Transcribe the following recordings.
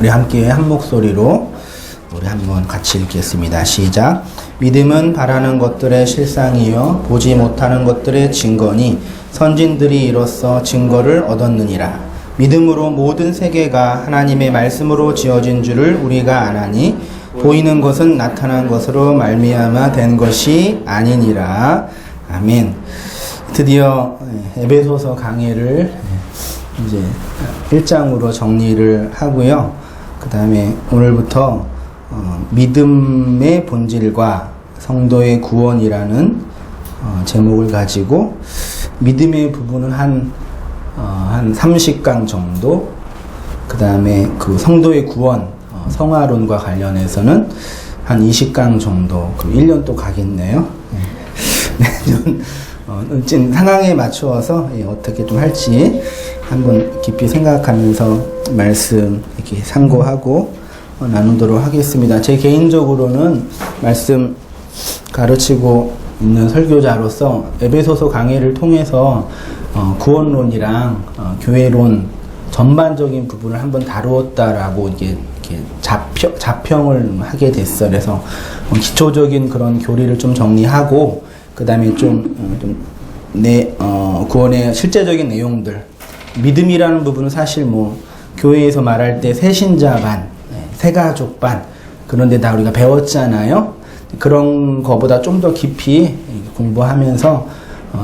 우리 함께 한 목소리로 우리 한번 같이 읽겠습니다. 시작. 믿음은 바라는 것들의 실상이요 보지 못하는 것들의 증거니 선진들이 이로써 증거를 얻었느니라. 믿음으로 모든 세계가 하나님의 말씀으로 지어진 줄을 우리가 아나니 보이는 것은 나타난 것으로 말미암아 된 것이 아니니라. 아멘. 드디어 에베소서 강의를 이제 1장으로 정리를 하고요. 그 다음에 오늘부터 믿음의 본질과 성도의 구원이라는 제목을 가지고 믿음의 부분은 한 30강 정도, 그 다음에 그 성도의 구원, 성화론과 관련해서는 한 20강 정도, 그 1년 또 가겠네요. 내년 상황에 맞추어서 어떻게 좀 할지 한번 깊이 생각하면서 말씀 이렇게 상고하고 나누도록 하겠습니다. 제 개인적으로는 말씀 가르치고 있는 설교자로서 에베소서 강의를 통해서 구원론이랑 교회론 전반적인 부분을 한번 다루었다라고 이렇게 자평을 하게 됐어. 그래서 기초적인 그런 교리를 좀 정리하고 그 다음에 구원의 실제적인 내용들, 믿음이라는 부분은 사실 교회에서 말할 때 새신자 반, 새가족 반, 그런데 다 우리가 배웠잖아요. 그런 거보다 좀 더 깊이 공부하면서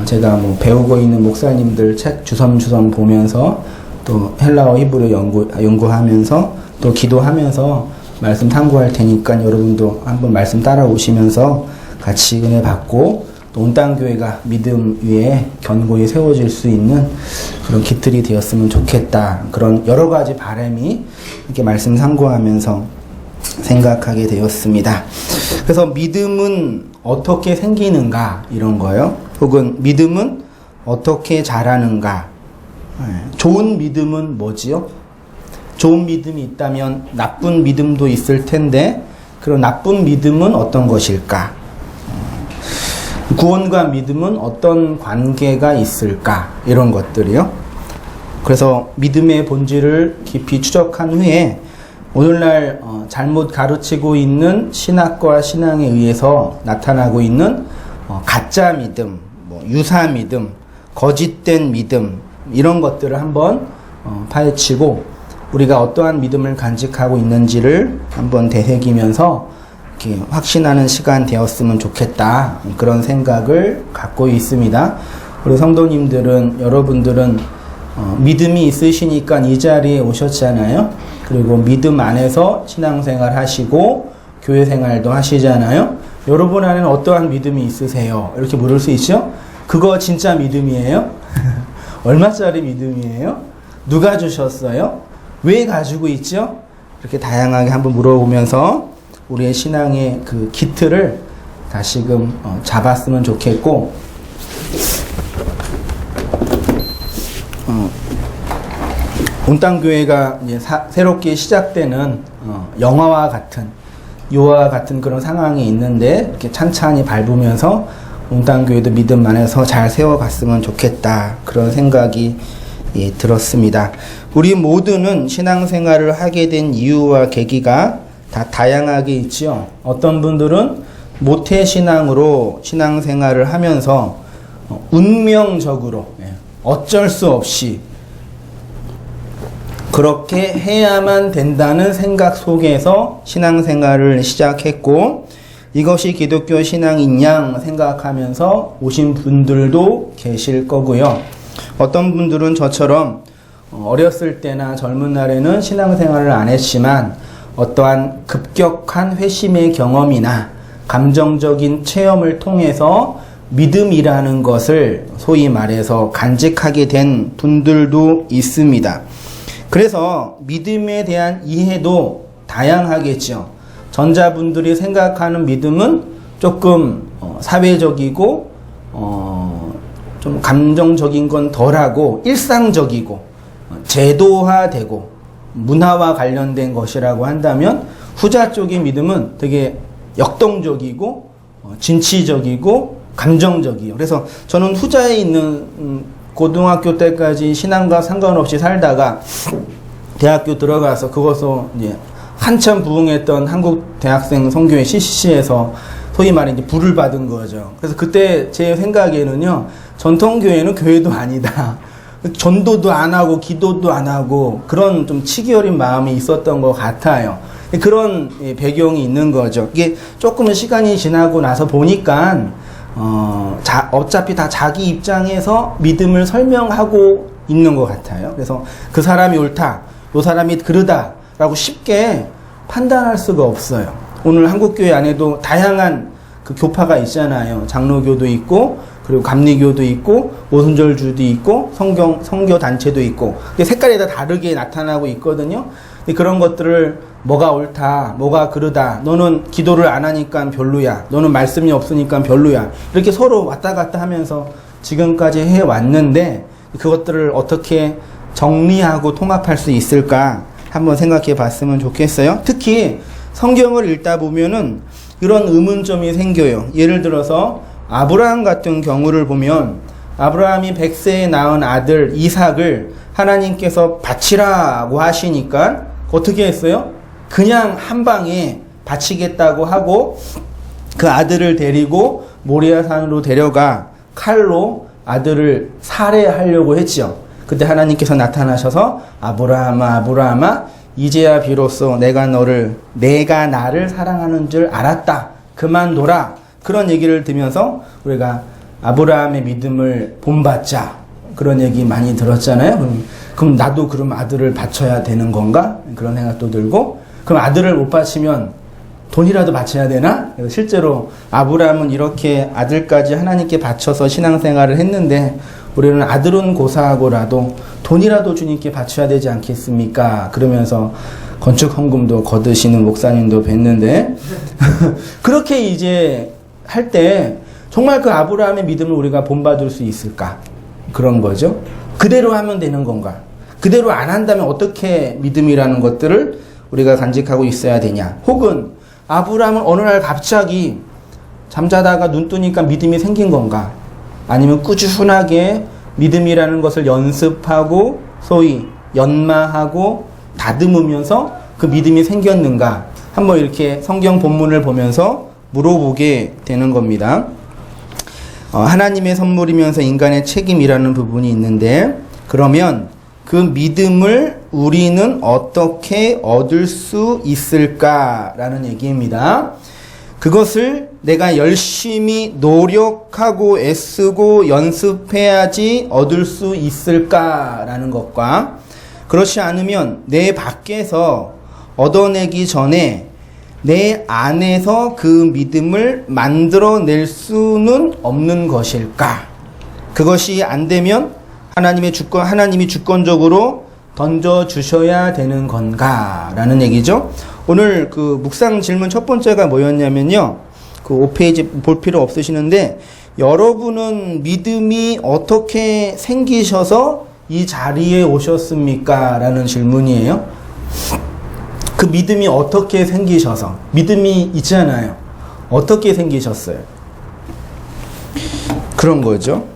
제가 배우고 있는 목사님들 책 주섬주섬 보면서 또 헬라어 히브리 연구하면서 또 기도하면서 말씀 탐구할 테니까 여러분도 한번 말씀 따라오시면서 같이 은혜 받고 또 온땅교회가 믿음 위에 견고히 세워질 수 있는 그런 깃들이 되었으면 좋겠다. 그런 여러 가지 바람이 이렇게 말씀 상고하면서 생각하게 되었습니다. 그래서 믿음은 어떻게 생기는가 이런 거요. 혹은 믿음은 어떻게 자라는가. 좋은 믿음은 뭐지요? 좋은 믿음이 있다면 나쁜 믿음도 있을 텐데 그런 나쁜 믿음은 어떤 것일까? 구원과 믿음은 어떤 관계가 있을까? 이런 것들이요. 그래서 믿음의 본질을 깊이 추적한 후에 오늘날 잘못 가르치고 있는 신학과 신앙에 의해서 나타나고 있는 가짜 믿음, 유사 믿음, 거짓된 믿음 이런 것들을 한번 파헤치고 우리가 어떠한 믿음을 간직하고 있는지를 한번 되새기면서 이렇게 확신하는 시간 되었으면 좋겠다. 그런 생각을 갖고 있습니다. 우리 성도님들은 여러분들은 믿음이 있으시니까 이 자리에 오셨잖아요. 그리고 믿음 안에서 신앙생활 하시고 교회 생활도 하시잖아요. 여러분 안에는 어떠한 믿음이 있으세요? 이렇게 물을 수 있죠? 그거 진짜 믿음이에요? 얼마짜리 믿음이에요? 누가 주셨어요? 왜 가지고 있죠? 이렇게 다양하게 한번 물어보면서 우리의 신앙의 그 기틀을 다시금 잡았으면 좋겠고 온땅교회가 이제 새롭게 시작되는 영화와 같은 요와 같은 그런 상황이 있는데 이렇게 찬찬히 밟으면서 온땅교회도 믿음 안에서 잘 세워갔으면 좋겠다. 그런 생각이 들었습니다. 우리 모두는 신앙생활을 하게 된 이유와 계기가 다 다양하게 있지요. 어떤 분들은 모태신앙으로 신앙생활을 하면서 운명적으로 어쩔 수 없이 그렇게 해야만 된다는 생각 속에서 신앙생활을 시작했고 이것이 기독교 신앙인 양 생각하면서 오신 분들도 계실 거고요. 어떤 분들은 저처럼 어렸을 때나 젊은 날에는 신앙생활을 안 했지만 어떠한 급격한 회심의 경험이나 감정적인 체험을 통해서 믿음이라는 것을 소위 말해서 간직하게 된 분들도 있습니다. 그래서 믿음에 대한 이해도 다양하겠죠. 전자분들이 생각하는 믿음은 조금 사회적이고 좀 감정적인 건 덜하고 일상적이고 제도화되고 문화와 관련된 것이라고 한다면 후자 쪽의 믿음은 되게 역동적이고 진취적이고 감정적이에요. 그래서 저는 후자에 있는 고등학교 때까지 신앙과 상관없이 살다가 대학교 들어가서 그것을 이제 한참 부흥했던 한국 대학생 선교회 CCC에서 소위 말해 이제 불을 받은 거죠. 그래서 그때 제 생각에는요, 전통교회는 교회도 아니다. 전도도 안 하고 기도도 안 하고 그런 좀 치기 어린 마음이 있었던 것 같아요. 그런 배경이 있는 거죠. 이게 조금은 시간이 지나고 나서 보니까 어차피 다 자기 입장에서 믿음을 설명하고 있는 것 같아요. 그래서 그 사람이 옳다, 이 사람이 그르다 라고 쉽게 판단할 수가 없어요. 오늘 한국교회 안에도 다양한 그 교파가 있잖아요. 장로교도 있고, 그리고 감리교도 있고, 오순절주도 있고, 성교 단체도 있고, 색깔이 다 다르게 나타나고 있거든요. 그런 것들을 뭐가 옳다, 뭐가 그르다, 너는 기도를 안 하니까 별로야, 너는 말씀이 없으니까 별로야, 이렇게 서로 왔다 갔다 하면서 지금까지 해왔는데, 그것들을 어떻게 정리하고 통합할 수 있을까 한번 생각해 봤으면 좋겠어요. 특히 성경을 읽다 보면은 이런 의문점이 생겨요. 예를 들어서 아브라함 같은 경우를 보면 아브라함이 100세에 낳은 아들 이삭을 하나님께서 바치라고 하시니까 어떻게 했어요? 그냥 한 방에 바치겠다고 하고 그 아들을 데리고 모리아산으로 데려가 칼로 아들을 살해하려고 했죠. 그때 하나님께서 나타나셔서 아브라함아 아브라함아 이제야 비로소 내가 나를 사랑하는 줄 알았다. 그만둬라. 그런 얘기를 들으면서 우리가 아브라함의 믿음을 본받자. 그런 얘기 많이 들었잖아요. 그럼 나도 그럼 아들을 바쳐야 되는 건가? 그런 생각도 들고, 그럼 아들을 못 바치면 돈이라도 바쳐야 되나? 실제로 아브라함은 이렇게 아들까지 하나님께 바쳐서 신앙생활을 했는데 우리는 아들은 고사하고라도 돈이라도 주님께 바쳐야 되지 않겠습니까? 그러면서 건축 헌금도 거두시는 목사님도 뵀는데 그렇게 이제 할 때 정말 그 아브라함의 믿음을 우리가 본받을 수 있을까? 그런 거죠. 그대로 하면 되는 건가? 그대로 안 한다면 어떻게 믿음이라는 것들을 우리가 간직하고 있어야 되냐? 혹은 아브라함은 어느 날 갑자기 잠자다가 눈 뜨니까 믿음이 생긴 건가? 아니면 꾸준하게 믿음이라는 것을 연습하고 소위 연마하고 다듬으면서 그 믿음이 생겼는가? 한번 이렇게 성경 본문을 보면서 물어보게 되는 겁니다. 하나님의 선물이면서 인간의 책임이라는 부분이 있는데, 그러면 그 믿음을 우리는 어떻게 얻을 수 있을까라는 얘기입니다. 그것을 내가 열심히 노력하고 애쓰고 연습해야지 얻을 수 있을까라는 것과, 그렇지 않으면 내 밖에서 얻어내기 전에 내 안에서 그 믿음을 만들어낼 수는 없는 것일까? 그것이 안 되면 하나님이 주권적으로 던져주셔야 되는 건가? 라는 얘기죠. 오늘 그 묵상 질문 첫 번째가 뭐였냐면요. 그 5페이지 볼 필요 없으시는데, 여러분은 믿음이 어떻게 생기셔서 이 자리에 오셨습니까? 라는 질문이에요. 그 믿음이 어떻게 생기셔서, 믿음이 있잖아요. 어떻게 생기셨어요? 그런 거죠.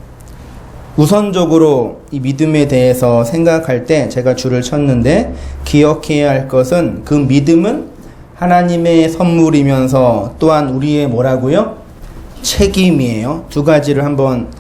우선적으로 이 믿음에 대해서 생각할 때 제가 줄을 쳤는데, 기억해야 할 것은 그 믿음은 하나님의 선물이면서 또한 우리의 뭐라고요? 책임이에요. 두 가지를 한번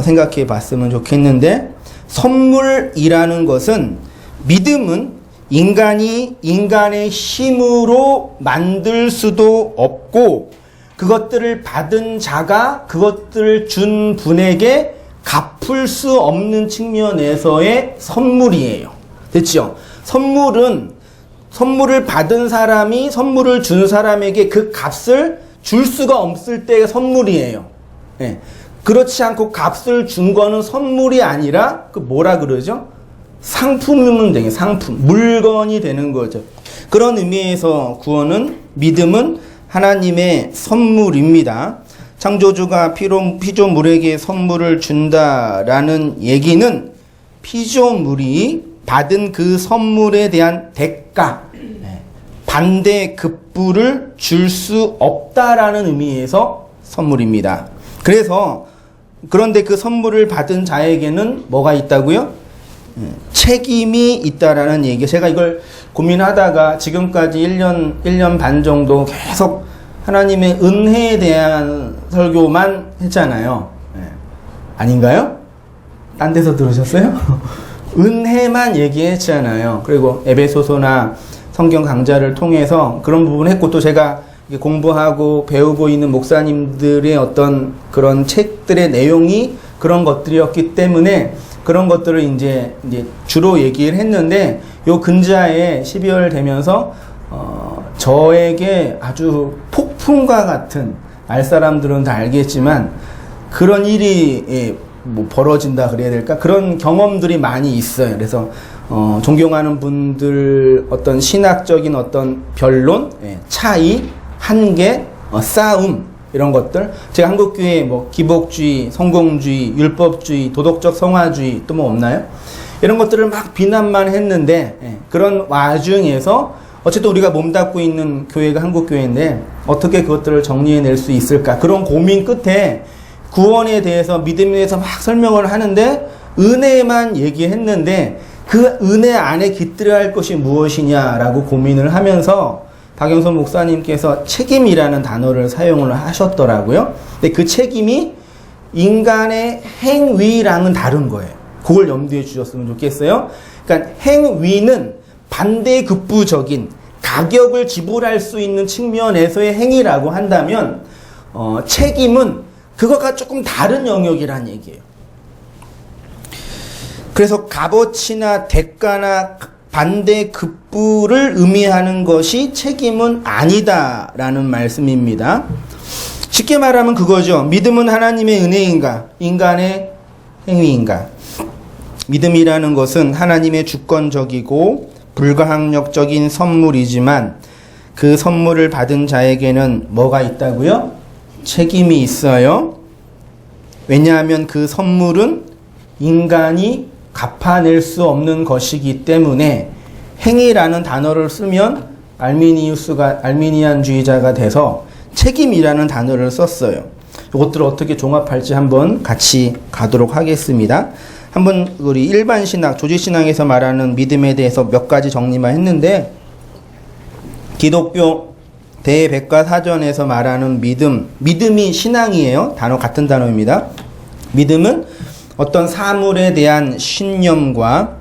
생각해 봤으면 좋겠는데, 선물이라는 것은, 믿음은 인간이 인간의 힘으로 만들 수도 없고, 그것들을 받은 자가 그것들을 준 분에게 갚을 수 없는 측면에서의 선물이에요. 됐죠? 선물을 받은 사람이 선물을 준 사람에게 그 값을 줄 수가 없을 때의 선물이에요. 네. 그렇지 않고 값을 준 거는 선물이 아니라 그 뭐라 그러죠? 상품이면 되게 상품, 물건이 되는 거죠. 그런 의미에서 구원은, 믿음은 하나님의 선물입니다. 창조주가 피조물에게 선물을 준다라는 얘기는 피조물이 받은 그 선물에 대한 대가, 반대급부를 줄 수 없다라는 의미에서 선물입니다. 그런데 그 선물을 받은 자에게는 뭐가 있다고요? 책임이 있다라는 얘기. 제가 이걸 고민하다가 지금까지 1년 반 정도 계속 하나님의 은혜에 대한 설교만 했잖아요. 아닌가요? 딴 데서 들으셨어요? 은혜만 얘기했잖아요. 그리고 에베소서나 성경 강좌를 통해서 그런 부분 했고, 또 제가 공부하고 배우고 있는 목사님들의 어떤 그런 책들의 내용이 그런 것들이었기 때문에 그런 것들을 이제 주로 얘기를 했는데, 요 근자에 12월 되면서 저에게 아주 폭풍과 같은, 알 사람들은 다 알겠지만 그런 일이 뭐 벌어진다 그래야 될까? 그런 경험들이 많이 있어요. 그래서 존경하는 분들 어떤 신학적인 어떤 변론, 차이, 한계, 싸움, 이런 것들. 제가 한국교회 뭐 기복주의, 성공주의, 율법주의, 도덕적 성화주의 또 뭐 없나요? 이런 것들을 막 비난만 했는데, 그런 와중에서 어쨌든 우리가 몸담고 있는 교회가 한국교회인데 어떻게 그것들을 정리해낼 수 있을까? 그런 고민 끝에 구원에 대해서, 믿음에 대해서 막 설명을 하는데 은혜만 얘기했는데 그 은혜 안에 깃들어야 할 것이 무엇이냐라고 고민을 하면서 박영선 목사님께서 책임이라는 단어를 사용을 하셨더라고요. 근데 그 책임이 인간의 행위랑은 다른 거예요. 그걸 염두에 주셨으면 좋겠어요. 그러니까 행위는 반대급부적인 가격을 지불할 수 있는 측면에서의 행위라고 한다면, 책임은 그것과 조금 다른 영역이란 얘기예요. 그래서 값어치나 대가나 반대급부를 의미하는 것이 책임은 아니다라는 말씀입니다. 쉽게 말하면 그거죠. 믿음은 하나님의 은혜인가, 인간의 행위인가? 믿음이라는 것은 하나님의 주권적이고 불가항력적인 선물이지만 그 선물을 받은 자에게는 뭐가 있다고요? 책임이 있어요. 왜냐하면 그 선물은 인간이 갚아낼 수 없는 것이기 때문에, 행위라는 단어를 쓰면 알미니안주의자가 돼서 책임이라는 단어를 썼어요. 이것들을 어떻게 종합할지 한번 같이 가도록 하겠습니다. 한번 우리 일반 신학, 조지 신앙에서 말하는 믿음에 대해서 몇 가지 정리만 했는데, 기독교 대백과사전에서 말하는 믿음이 신앙이에요. 단어 같은 단어입니다. 믿음은 어떤 사물에 대한 신념과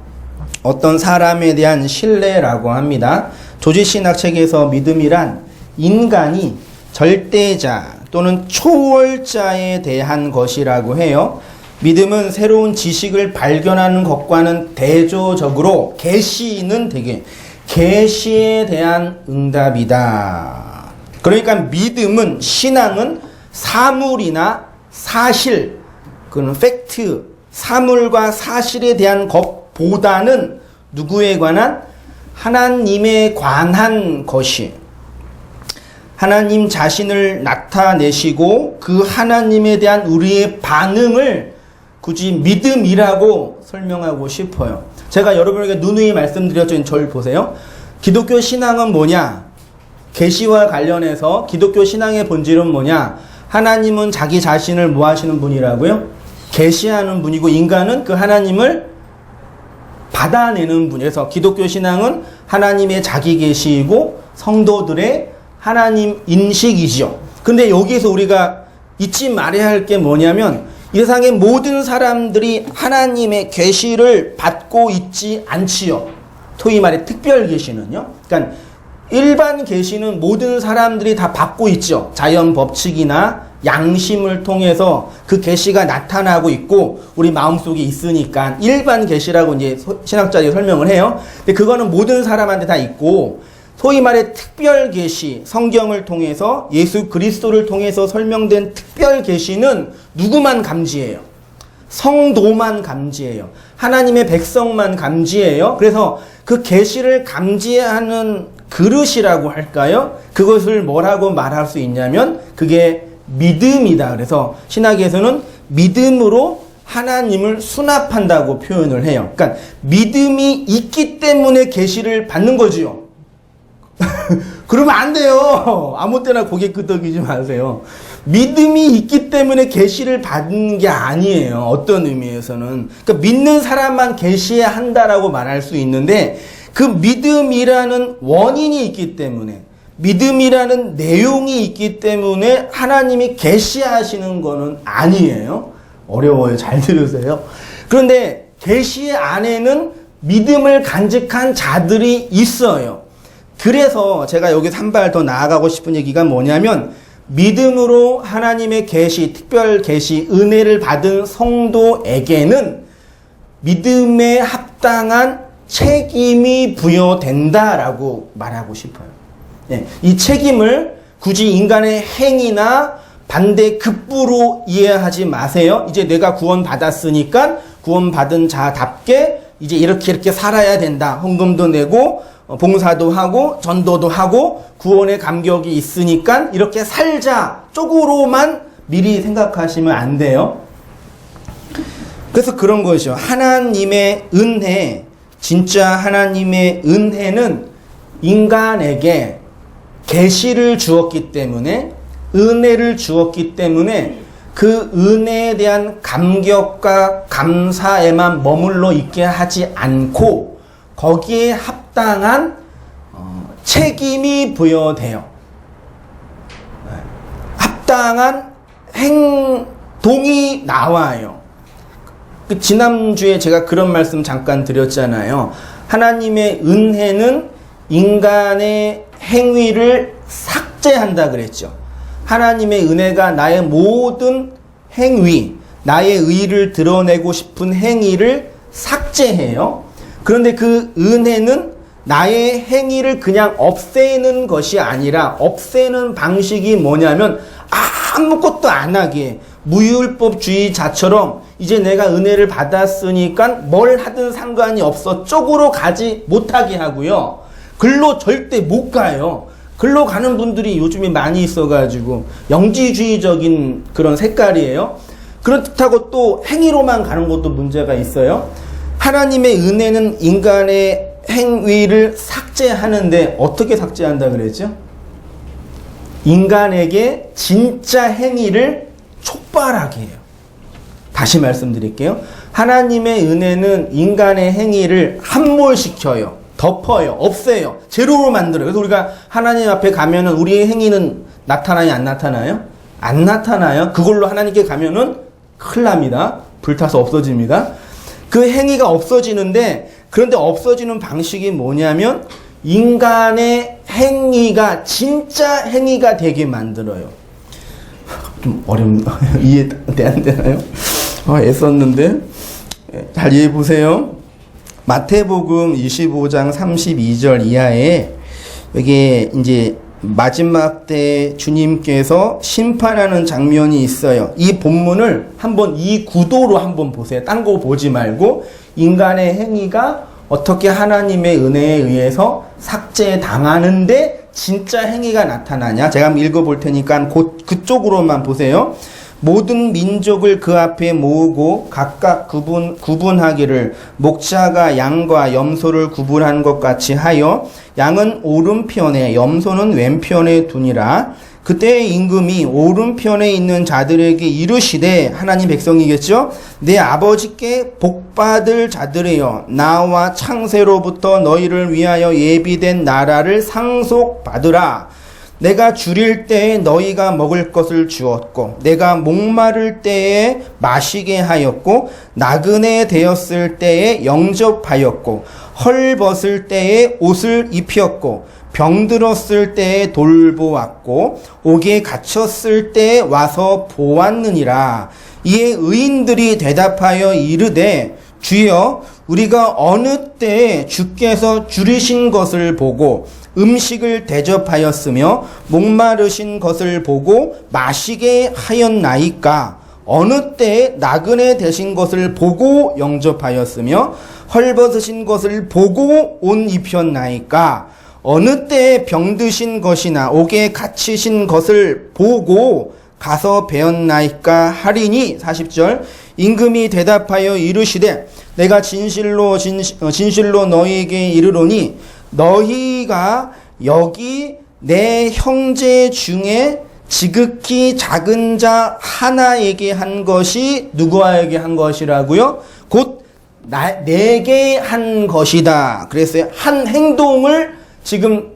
어떤 사람에 대한 신뢰라고 합니다. 조지 신학 책에서 믿음이란 인간이 절대자 또는 초월자에 대한 것이라고 해요. 믿음은 새로운 지식을 발견하는 것과는 대조적으로 계시는 되게 계시에 대한 응답이다. 그러니까 믿음은, 신앙은 사물이나 사실, 그는 팩트, 사물과 사실에 대한 것보다는 누구에 관한? 하나님에 관한 것이, 하나님 자신을 나타내시고 그 하나님에 대한 우리의 반응을 굳이 믿음이라고 설명하고 싶어요. 제가 여러분에게 누누이 말씀드렸죠. 저를 보세요. 기독교 신앙은 뭐냐? 계시와 관련해서 기독교 신앙의 본질은 뭐냐? 하나님은 자기 자신을 뭐 하시는 분이라고요? 계시하는 분이고, 인간은 그 하나님을 받아내는 분이라서 기독교 신앙은 하나님의 자기 계시이고 성도들의 하나님 인식이죠. 근데 여기서 우리가 잊지 말아야 할 게 뭐냐면, 이 세상의 모든 사람들이 하나님의 계시를 받고 있지 않지요. 소위 말해 특별 계시는요. 그러니까 일반 계시는 모든 사람들이 다 받고 있죠. 자연 법칙이나 양심을 통해서 그 계시가 나타나고 있고 우리 마음속에 있으니까 일반 계시라고 이제 신학자들이 설명을 해요. 근데 그거는 모든 사람한테 다 있고, 소위 말해 특별 계시, 성경을 통해서 예수 그리스도를 통해서 설명된 특별 계시는 누구만 감지해요? 성도만 감지해요. 하나님의 백성만 감지해요. 그래서 그 계시를 감지하는 그릇이라고 할까요? 그것을 뭐라고 말할 수 있냐면 그게 믿음이다. 그래서 신학에서는 믿음으로 하나님을 수납한다고 표현을 해요. 그러니까 믿음이 있기 때문에 계시를 받는 거지요. 그러면 안 돼요. 아무 때나 고개 끄덕이지 마세요. 믿음이 있기 때문에 계시를 받는 게 아니에요. 어떤 의미에서는. 그러니까 믿는 사람만 계시해야 한다라고 말할 수 있는데 그 믿음이라는 원인이 있기 때문에 믿음이라는 내용이 있기 때문에 하나님이 계시하시는 거는 아니에요. 어려워요. 잘 들으세요. 그런데 계시 안에는 믿음을 간직한 자들이 있어요. 그래서 제가 여기서 한 발 더 나아가고 싶은 얘기가 뭐냐면 믿음으로 하나님의 계시, 특별 계시, 은혜를 받은 성도에게는 믿음에 합당한 책임이 부여된다라고 말하고 싶어요. 예, 이 책임을 굳이 인간의 행위나 반대 급부로 이해하지 마세요. 이제 내가 구원받았으니까 구원받은 자답게 이제 이렇게 살아야 된다. 헌금도 내고 봉사도 하고 전도도 하고 구원의 감격이 있으니까 이렇게 살자 쪽으로만 미리 생각하시면 안 돼요. 그래서 그런 것이죠. 하나님의 은혜, 진짜 하나님의 은혜는 인간에게 계시를 주었기 때문에, 은혜를 주었기 때문에 그 은혜에 대한 감격과 감사에만 머물러 있게 하지 않고 거기에 합당한 책임이 부여돼요. 합당한 행동이 나와요. 지난주에 제가 그런 말씀 잠깐 드렸잖아요. 하나님의 은혜는 인간의 행위를 삭제한다 그랬죠. 하나님의 은혜가 나의 모든 행위, 나의 의를 드러내고 싶은 행위를 삭제해요. 그런데 그 은혜는 나의 행위를 그냥 없애는 것이 아니라 없애는 방식이 뭐냐면 아무것도 안 하게 무율법주의자처럼 이제 내가 은혜를 받았으니까 뭘 하든 상관이 없어 쪽으로 가지 못하게 하고요. 글로 절대 못 가요. 글로 가는 분들이 요즘에 많이 있어가지고 영지주의적인 그런 색깔이에요. 그렇다고 또 행위로만 가는 것도 문제가 있어요. 하나님의 은혜는 인간의 행위를 삭제하는데 어떻게 삭제한다 그랬죠? 인간에게 진짜 행위를 촉발하게 해요. 다시 말씀드릴게요. 하나님의 은혜는 인간의 행위를 함몰시켜요. 덮어요. 없애요. 제로로 만들어요. 그래서 우리가 하나님 앞에 가면은 우리의 행위는 나타나요? 안 나타나요? 안 나타나요. 그걸로 하나님께 가면은 큰일 납니다. 불타서 없어집니다. 그 행위가 없어지는데, 그런데 없어지는 방식이 뭐냐면 인간의 행위가 진짜 행위가 되게 만들어요. 좀 이해 안 되나요? 애썼는데 잘 이해해 보세요. 마태복음 25장 32절 이하에 여기 이제 마지막 때 주님께서 심판하는 장면이 있어요. 이 본문을 한번 이 구도로 한번 보세요. 딴 거 보지 말고 인간의 행위가 어떻게 하나님의 은혜에 의해서 삭제당하는데 진짜 행위가 나타나냐. 제가 한번 읽어볼 테니까 그쪽으로만 보세요. 모든 민족을 그 앞에 모으고 각각 구분하기를 목자가 양과 염소를 구분한 것 같이 하여 양은 오른편에 염소는 왼편에 두니라. 그때 임금이 오른편에 있는 자들에게 이르시되, 하나님 백성이겠죠? 내 아버지께 복받을 자들이여, 나와 창세로부터 너희를 위하여 예비된 나라를 상속받으라. 내가 줄일 때에 너희가 먹을 것을 주었고, 내가 목마를 때에 마시게 하였고, 나그네 되었을 때에 영접하였고, 헐벗을 때에 옷을 입혔고, 병들었을 때에 돌보았고, 옥에 갇혔을 때에 와서 보았느니라. 이에 의인들이 대답하여 이르되, 주여, 우리가 어느 때에 주께서 줄이신 것을 보고 음식을 대접하였으며 목마르신 것을 보고 마시게 하였나이까? 어느 때에 나그네 되신 것을 보고 영접하였으며 헐벗으신 것을 보고 옷 입혔나이까? 어느 때에 병드신 것이나 옥에 갇히신 것을 보고 가서 배웠나이까 하리니. 40절. 임금이 대답하여 이르시되, 내가 진실로 너희에게 이르노니 너희가 여기 내 형제 중에 지극히 작은 자 하나에게 한 것이 누구에게 한 것이라고요? 곧 내게 한 것이다. 그랬어요. 한 행동을 지금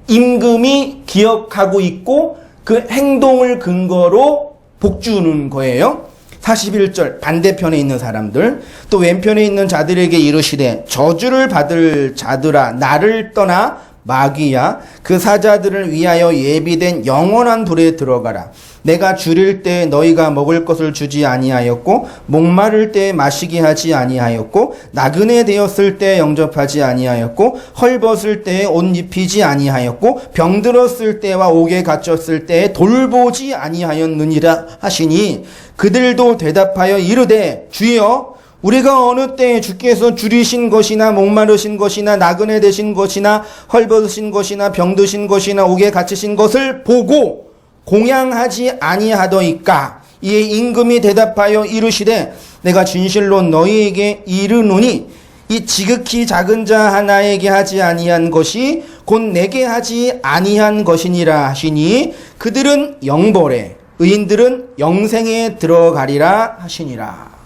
임금이 기억하고 있고 그 행동을 근거로 복 주는 거예요. 41절 반대편에 있는 사람들 또 왼편에 있는 자들에게 이르시되 저주를 받을 자들아 나를 떠나 마귀야 그 사자들을 위하여 예비된 영원한 불에 들어가라. 내가 줄일 때 너희가 먹을 것을 주지 아니하였고 목마를 때 마시게 하지 아니하였고 나그네 되었을 때 영접하지 아니하였고 헐벗을 때 옷 입히지 아니하였고 병들었을 때와 옥에 갇혔을 때 돌보지 아니하였느니라 하시니 그들도 대답하여 이르되 주여 우리가 어느 때에 주께서 줄이신 것이나 목마르신 것이나 나그네 되신 것이나 헐벗으신 것이나 병드신 것이나 옥에 갇히신 것을 보고 공양하지 아니하더이까. 이에 임금이 대답하여 이르시되 내가 진실로 너희에게 이르노니 이 지극히 작은 자 하나에게 하지 아니한 것이 곧 내게 하지 아니한 것이니라 하시니 그들은 영벌에 의인들은 영생에 들어가리라 하시니라.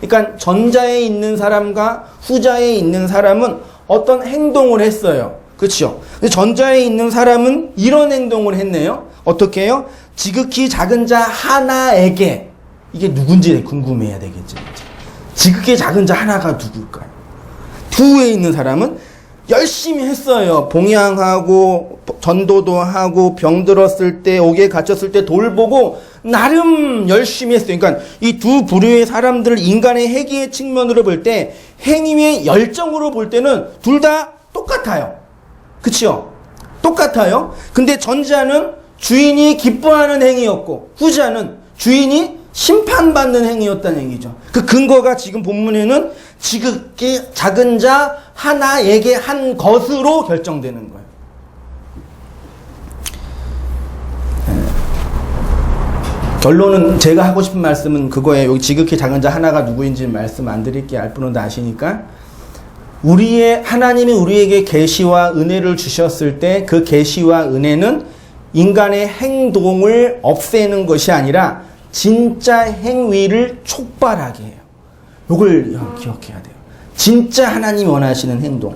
그러니까 전자에 있는 사람과 후자에 있는 사람은 어떤 행동을 했어요. 그렇죠? 근데 전자에 있는 사람은 이런 행동을 했네요. 어떻게 해요? 지극히 작은 자 하나에게. 이게 누군지 궁금해야 되겠죠. 지극히 작은 자 하나가 누굴까요? 두에 있는 사람은 열심히 했어요. 봉양하고 전도도 하고 병들었을 때 옥에 갇혔을 때 돌보고 나름 열심히 했어요. 그러니까 이 두 부류의 사람들을 인간의 행위의 측면으로 볼 때 행위의 열정으로 볼 때는 둘 다 똑같아요. 그치요? 똑같아요. 근데 전자는 주인이 기뻐하는 행위였고 후자는 주인이 심판받는 행위였다는 얘기죠. 그 근거가 지금 본문에는 지극히 작은 자 하나에게 한 것으로 결정되는 거예요. 결론은 제가 하고 싶은 말씀은 그거예요. 여기 지극히 작은 자 하나가 누구인지 말씀 안 드릴게요. 알분은 다 아시니까. 하나님이 우리에게 계시와 은혜를 주셨을 때 그 계시와 은혜는 인간의 행동을 없애는 것이 아니라 진짜 행위를 촉발하게 해요. 이걸 기억해야 돼요. 진짜 하나님이 원하시는 행동.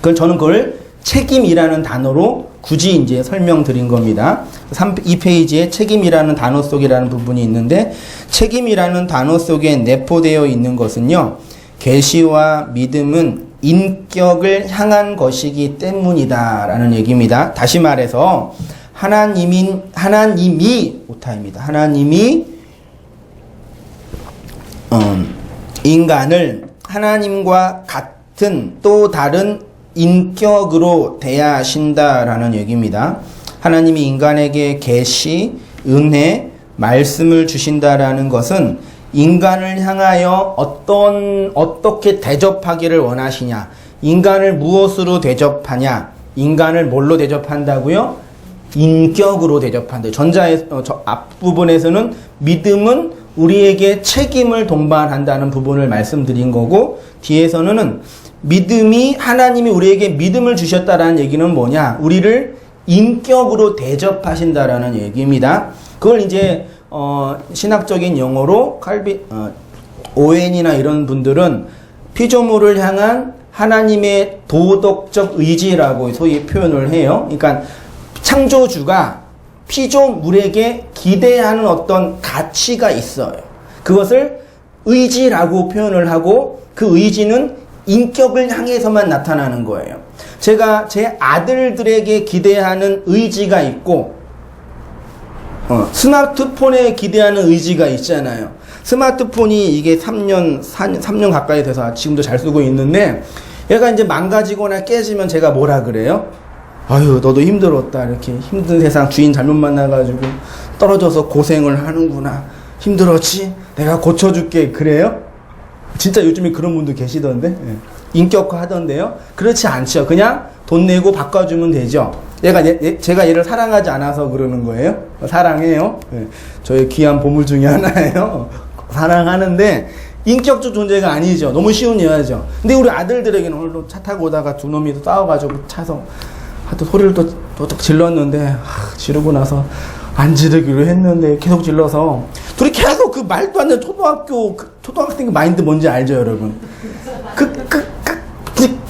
저는 그걸 책임이라는 단어로 굳이 이제 설명드린 겁니다. 2페이지에 책임이라는 단어 속이라는 부분이 있는데 책임이라는 단어 속에 내포되어 있는 것은요. 계시와 믿음은 인격을 향한 것이기 때문이다 라는 얘기입니다. 다시 말해서 하나님이 오타입니다. 하나님이 인간을 하나님과 같은 또 다른 인격으로 대하신다라는 얘기입니다. 하나님이 인간에게 계시, 은혜, 말씀을 주신다라는 것은 인간을 향하여 어떻게 대접하기를 원하시냐, 인간을 무엇으로 대접하냐, 인간을 뭘로 대접한다고요? 인격으로 대접한다. 전자의 앞부분에서는 믿음은 우리에게 책임을 동반한다는 부분을 말씀드린 거고, 뒤에서는 하나님이 우리에게 믿음을 주셨다라는 얘기는 뭐냐? 우리를 인격으로 대접하신다라는 얘기입니다. 그걸 이제 신학적인 용어로 오웬이나 이런 분들은 피조물을 향한 하나님의 도덕적 의지라고 소위 표현을 해요. 그러니까 창조주가 피조물에게 기대하는 어떤 가치가 있어요. 그것을 의지라고 표현을 하고 그 의지는 인격을 향해서만 나타나는 거예요. 제가 제 아들들에게 기대하는 의지가 있고 스마트폰에 기대하는 의지가 있잖아요. 스마트폰이 이게 3년 가까이 돼서 지금도 잘 쓰고 있는데 얘가 이제 망가지거나 깨지면 제가 뭐라 그래요? 아유 너도 힘들었다. 이렇게 힘든 세상 주인 잘못 만나가지고 떨어져서 고생을 하는구나. 힘들었지? 내가 고쳐줄게. 그래요? 진짜 요즘에 그런 분도 계시던데 인격화 하던데요. 그렇지 않죠. 그냥 돈 내고 바꿔주면 되죠. 제가 얘를 사랑하지 않아서 그러는 거예요. 사랑해요. 저의 귀한 보물 중에 하나예요. 사랑하는데 인격적 존재가 아니죠. 너무 쉬운 여자죠. 근데 우리 아들들에게는 오늘 차 타고 오다가 두 놈이 싸워가지고 차서 하도 소리를 또 질렀는데 지르고 나서 안 지르기로 했는데 계속 질러서 둘이 계속 그 말도 안 되는 초등학생 마인드 뭔지 알죠, 여러분?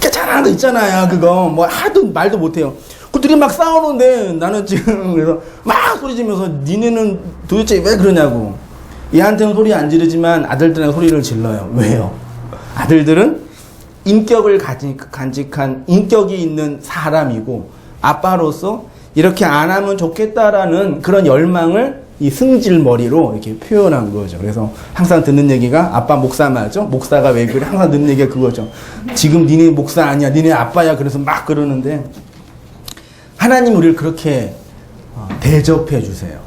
잘하는 거 있잖아요, 그거. 뭐 하도 말도 못해요. 그 둘이 막 싸우는데 나는 지금 그래서 막 소리 지면서 니네는 도대체 왜 그러냐고. 얘한테는 소리 안 지르지만 아들들은 소리를 질러요. 왜요? 아들들은 인격을 간직한 인격이 있는 사람이고 아빠로서 이렇게 안 하면 좋겠다라는 그런 열망을 이 승질머리로 이렇게 표현한 거죠. 그래서 항상 듣는 얘기가 아빠 목사 맞죠? 목사가 왜 그래? 항상 듣는 얘기가 그거죠. 지금 니네 목사 아니야. 니네 아빠야. 그래서 막 그러는데 하나님 우리를 그렇게 대접해 주세요.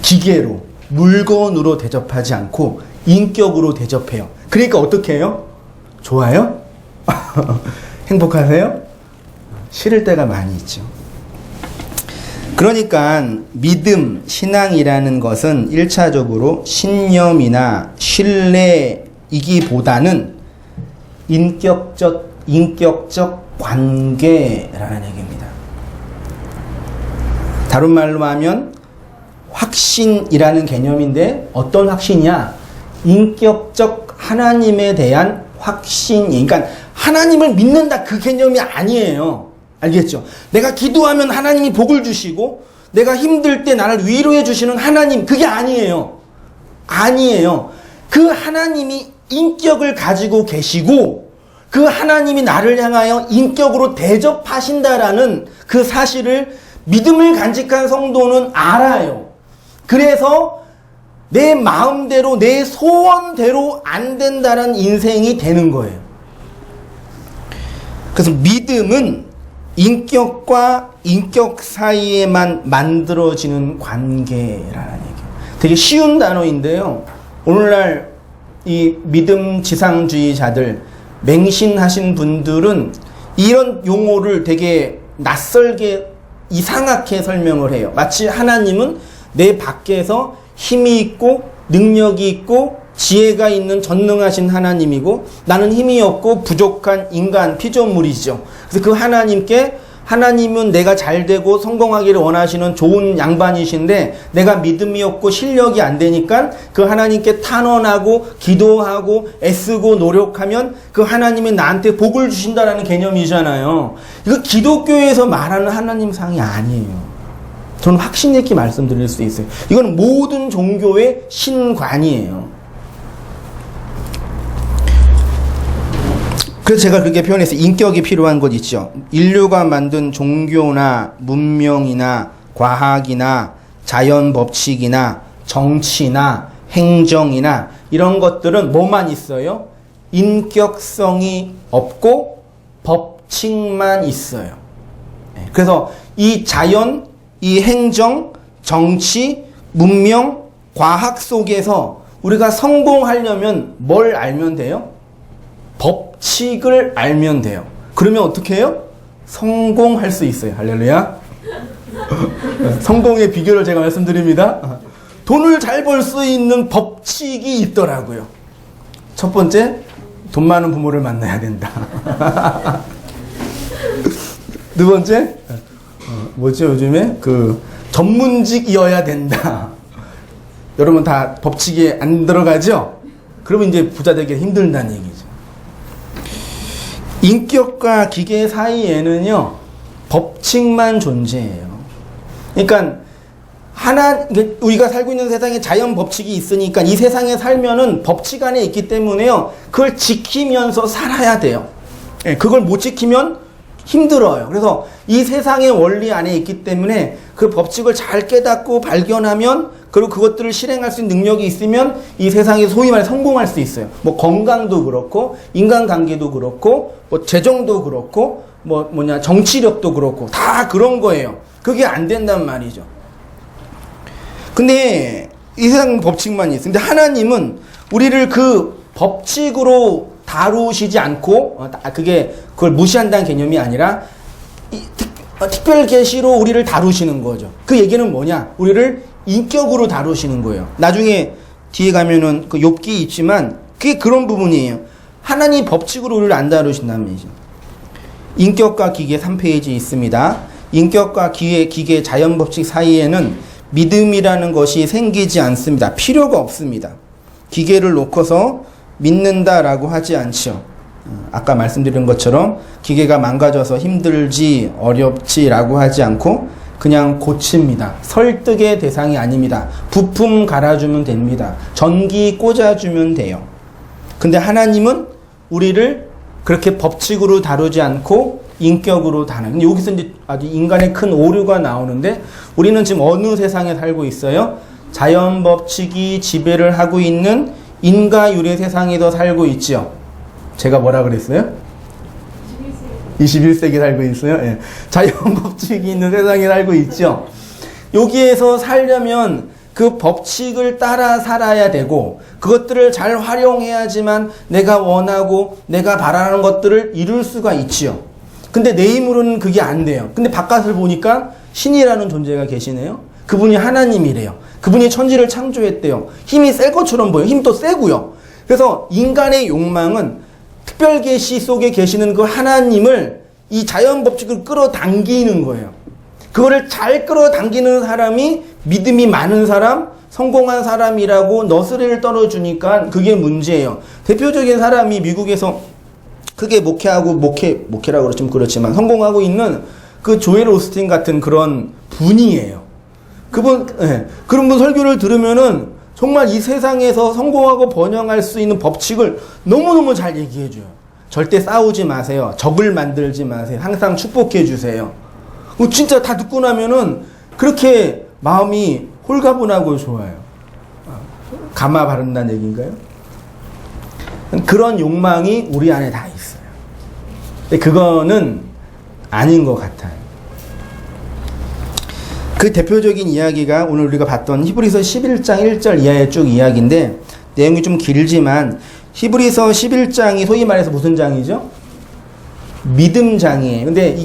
기계로, 물건으로 대접하지 않고 인격으로 대접해요. 그러니까 어떻게 해요? 좋아요? 행복하세요? 싫을 때가 많이 있죠. 그러니까 믿음, 신앙이라는 것은 1차적으로 신념이나 신뢰이기보다는 인격적 관계라는 얘기입니다. 다른 말로 하면 확신이라는 개념인데 어떤 확신이야? 인격적 하나님에 대한 확신이. 그러니까 하나님을 믿는다 그 개념이 아니에요. 알겠죠? 내가 기도하면 하나님이 복을 주시고 내가 힘들 때 나를 위로해 주시는 하나님, 그게 아니에요. 아니에요. 그 하나님이 인격을 가지고 계시고 그 하나님이 나를 향하여 인격으로 대접하신다라는 그 사실을 믿음을 간직한 성도는 알아요. 그래서 내 마음대로 내 소원대로 안 된다는 인생이 되는 거예요. 그래서 믿음은 인격과 인격 사이에만 만들어지는 관계라는 얘기예요. 되게 쉬운 단어인데요. 오늘날 이 믿음 지상주의자들, 맹신하신 분들은 이런 용어를 되게 낯설게 이상하게 설명을 해요. 마치 하나님은 내 밖에서 힘이 있고 능력이 있고 지혜가 있는 전능하신 하나님이고 나는 힘이 없고 부족한 인간 피조물이죠. 그래서 그 하나님은 내가 잘되고 성공하기를 원하시는 좋은 양반이신데 내가 믿음이 없고 실력이 안 되니까 그 하나님께 탄원하고 기도하고 애쓰고 노력하면 그 하나님이 나한테 복을 주신다라는 개념이잖아요. 이거 기독교에서 말하는 하나님상이 아니에요. 저는 확신 있게 말씀드릴 수 있어요. 이건 모든 종교의 신관이에요. 그래서 제가 그렇게 표현해서 인격이 필요한 것 있죠. 인류가 만든 종교나 문명이나 과학이나 자연 법칙이나 정치나 행정이나 이런 것들은 뭐만 있어요? 인격성이 없고 법칙만 있어요. 그래서 이 자연, 이 행정, 정치, 문명, 과학 속에서 우리가 성공하려면 뭘 알면 돼요? 법칙을 알면 돼요. 그러면 어떻게 해요? 성공할 수 있어요. 할렐루야. 성공의 비결을 제가 말씀드립니다. 돈을 잘 벌 수 있는 법칙이 있더라고요. 첫 번째, 돈 많은 부모를 만나야 된다. 두 번째, 뭐죠 요즘에? 전문직이어야 된다. 여러분 다 법칙에 안 들어가죠? 그러면 이제 부자 되기 힘들다는 얘기죠. 인격과 기계 사이에는요, 법칙만 존재해요. 그러니까, 우리가 살고 있는 세상에 자연 법칙이 있으니까 이 세상에 살면은 법칙 안에 있기 때문에요, 그걸 지키면서 살아야 돼요. 그걸 못 지키면 힘들어요. 그래서 이 세상의 원리 안에 있기 때문에 그 법칙을 잘 깨닫고 발견하면 그리고 그것들을 실행할 수 있는 능력이 있으면 이 세상에 소위 말해 성공할 수 있어요. 뭐 건강도 그렇고 인간관계도 그렇고 뭐 재정도 그렇고 정치력도 그렇고 다 그런 거예요. 그게 안 된단 말이죠. 근데 이 세상 법칙만 있어요. 근데 하나님은 우리를 그 법칙으로 다루시지 않고 그걸 무시한다는 개념이 아니라 특별 계시로 우리를 다루시는 거죠. 그 얘기는 뭐냐? 우리를 인격으로 다루시는 거예요. 나중에 뒤에 가면은 그 욥기 있지만 그게 그런 부분이에요. 하나님 법칙으로 우리를 안 다루신다는 얘기죠. 인격과 기계 3페이지 있습니다. 인격과 기계 자연 법칙 사이에는 믿음이라는 것이 생기지 않습니다. 필요가 없습니다. 기계를 놓고서 믿는다라고 하지 않죠. 아까 말씀드린 것처럼 기계가 망가져서 힘들지 어렵지라고 하지 않고 그냥 고칩니다. 설득의 대상이 아닙니다. 부품 갈아주면 됩니다. 전기 꽂아주면 돼요. 근데 하나님은 우리를 그렇게 법칙으로 다루지 않고 인격으로 다루는. 근데 여기서 이제 아주 인간의 큰 오류가 나오는데, 우리는 지금 어느 세상에 살고 있어요? 자연 법칙이 지배를 하고 있는 인과율의 세상에서 살고 있죠. 제가 뭐라 그랬어요? 21세기 살고 있어요. 예. 자연 법칙이 있는 세상에 살고 있죠. 여기에서 살려면 그 법칙을 따라 살아야 되고, 그것들을 잘 활용해야지만 내가 원하고 내가 바라는 것들을 이룰 수가 있지요. 근데 내 힘으로는 그게 안 돼요. 근데 바깥을 보니까 신이라는 존재가 계시네요. 그분이 하나님이래요. 그분이 천지를 창조했대요. 힘이 셀 것처럼 보여요. 힘도 세고요. 그래서 인간의 욕망은 특별계시 속에 계시는 그 하나님을 이 자연법칙을 끌어당기는 거예요. 그거를 잘 끌어당기는 사람이 믿음이 많은 사람, 성공한 사람이라고 너스레를 떨어주니까 그게 문제예요. 대표적인 사람이 미국에서 크게 목회라고 그러면 그렇지만 성공하고 있는 그 조엘 오스틴 같은 그런 분이에요. 그분, 그런 분 설교를 들으면은 정말 이 세상에서 성공하고 번영할 수 있는 법칙을 너무너무 잘 얘기해줘요. 절대 싸우지 마세요. 적을 만들지 마세요. 항상 축복해 주세요. 진짜 다 듣고 나면은 그렇게 마음이 홀가분하고 좋아요. 감아 바른다는 얘기인가요? 그런 욕망이 우리 안에 다 있어요. 근데 그거는 아닌 것 같아요. 그 대표적인 이야기가 오늘 우리가 봤던 히브리서 11장 1절 이하의 쭉 이야기인데, 내용이 좀 길지만 히브리서 11장이 소위 말해서 무슨 장이죠? 믿음장이에요. 근데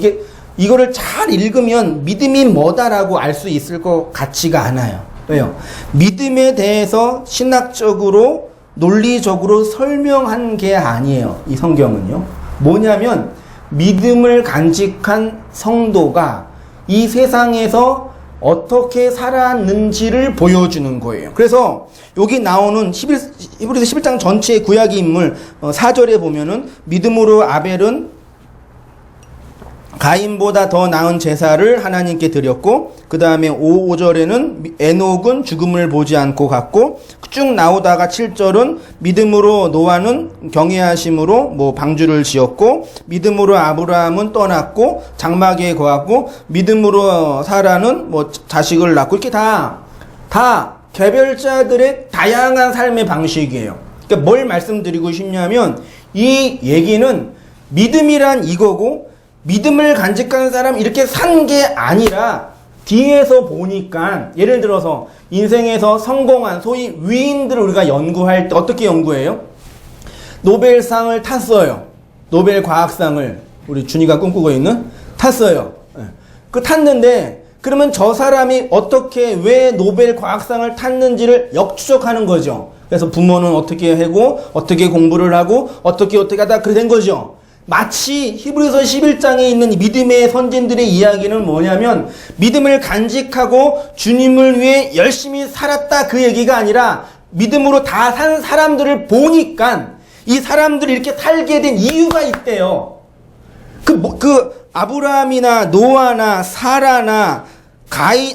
이거를 잘 읽으면 믿음이 뭐다라고 알 수 있을 것 같지가 않아요. 왜요? 믿음에 대해서 신학적으로 논리적으로 설명한 게 아니에요. 이 성경은요. 뭐냐면 믿음을 간직한 성도가 이 세상에서 어떻게 살았는지를 보여주는 거예요. 그래서 여기 나오는 히브리서 11장 전체의 구약의 인물 4절에 보면은 믿음으로 아벨은 가인보다 더 나은 제사를 하나님께 드렸고, 그 다음에 5절에는 에녹은 죽음을 보지 않고 갔고, 쭉 나오다가 7절은 믿음으로 노아는 경외하심으로 방주를 지었고, 믿음으로 아브라함은 떠났고 장막에 거하고, 믿음으로 사라는 자식을 낳고, 이렇게 다 개별자들의 다양한 삶의 방식이에요. 그러니까 뭘 말씀드리고 싶냐면, 이 얘기는 믿음이란 이거고, 믿음을 간직하는 사람 이렇게 산 게 아니라 뒤에서 보니까, 예를 들어서 인생에서 성공한 소위 위인들을 우리가 연구할 때 어떻게 연구해요? 노벨상을 탔어요. 노벨 과학상을 우리 준이가 꿈꾸고 있는 탔어요. 그 탔는데 그러면 저 사람이 어떻게 왜 노벨 과학상을 탔는지를 역추적하는 거죠. 그래서 부모는 어떻게 하고 어떻게 공부를 하고 어떻게 하다 그래 된 거죠. 마치 히브리서 11장에 있는 믿음의 선진들의 이야기는 뭐냐면, 믿음을 간직하고 주님을 위해 열심히 살았다 그 얘기가 아니라, 믿음으로 다 산 사람들을 보니까 이 사람들이 이렇게 살게 된 이유가 있대요. 아브라함이나 노아나 사라나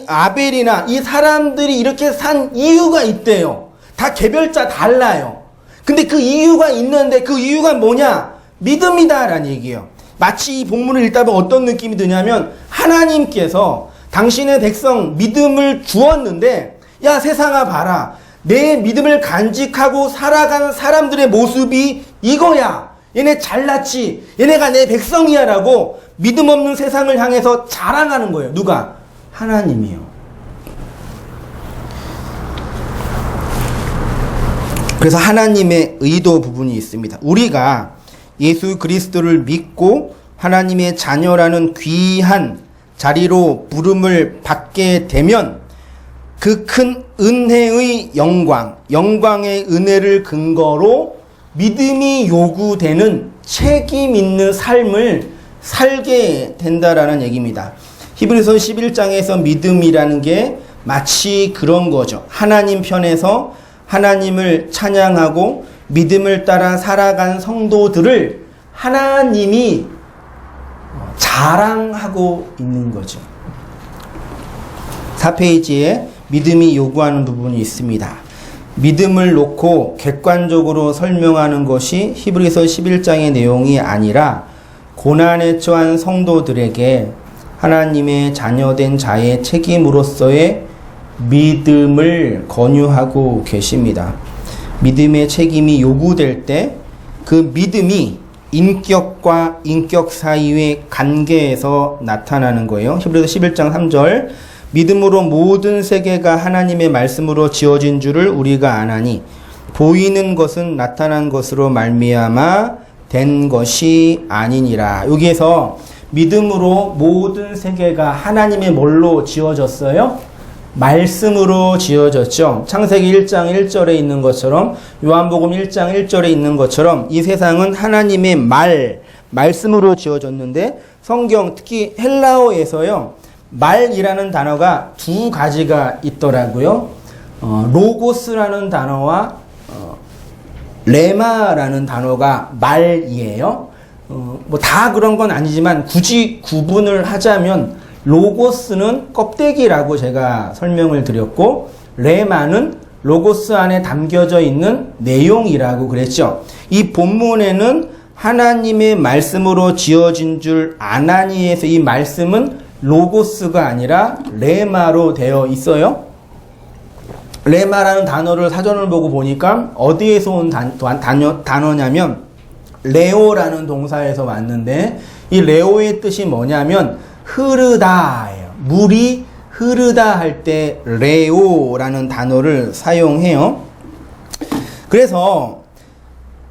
아벨이나 이 사람들이 이렇게 산 이유가 있대요. 다 개별자 달라요. 근데 그 이유가 있는데 그 이유가 뭐냐? 믿음이다라는 얘기예요. 마치 이 본문을 읽다 보면 어떤 느낌이 드냐면, 하나님께서 당신의 백성 믿음을 주었는데, 야 세상아 봐라, 내 믿음을 간직하고 살아가는 사람들의 모습이 이거야. 얘네 잘났지, 얘네가 내 백성이야 라고 믿음 없는 세상을 향해서 자랑하는 거예요. 누가? 하나님이요. 그래서 하나님의 의도 부분이 있습니다. 우리가 예수 그리스도를 믿고 하나님의 자녀라는 귀한 자리로 부름을 받게 되면 그 큰 은혜의 영광의 은혜를 근거로 믿음이 요구되는 책임 있는 삶을 살게 된다라는 얘기입니다. 히브리서 11장에서 믿음이라는 게 마치 그런 거죠. 하나님 편에서 하나님을 찬양하고 믿음을 따라 살아간 성도들을 하나님이 자랑하고 있는 거죠. 4페이지에 믿음이 요구하는 부분이 있습니다. 믿음을 놓고 객관적으로 설명하는 것이 히브리서 11장의 내용이 아니라 고난에 처한 성도들에게 하나님의 자녀된 자의 책임으로서의 믿음을 권유하고 계십니다. 믿음의 책임이 요구될 때 그 믿음이 인격과 인격 사이의 관계에서 나타나는 거예요. 히브리서 11장 3절 믿음으로 모든 세계가 하나님의 말씀으로 지어진 줄을 우리가 아나니 보이는 것은 나타난 것으로 말미암아 된 것이 아니니라. 여기에서 믿음으로 모든 세계가 하나님의 뭘로 지어졌어요? 말씀으로 지어졌죠. 창세기 1장 1절에 있는 것처럼 요한복음 1장 1절에 있는 것처럼 이 세상은 하나님의 말씀으로 지어졌는데 성경 특히 헬라어에서요. 말이라는 단어가 두 가지가 있더라고요. 로고스라는 단어와 레마라는 단어가 말이에요. 뭐 다 그런 건 아니지만 굳이 구분을 하자면 로고스는 껍데기라고 제가 설명을 드렸고 레마는 로고스 안에 담겨져 있는 내용이라고 그랬죠. 이 본문에는 하나님의 말씀으로 지어진 줄 아나니에서 이 말씀은 로고스가 아니라 레마로 되어 있어요. 레마라는 단어를 사전을 보고 보니까 어디에서 온 단어냐면 레오라는 동사에서 왔는데 이 레오의 뜻이 뭐냐면 흐르다예요. 물이 흐르다 할 때 레오라는 단어를 사용해요.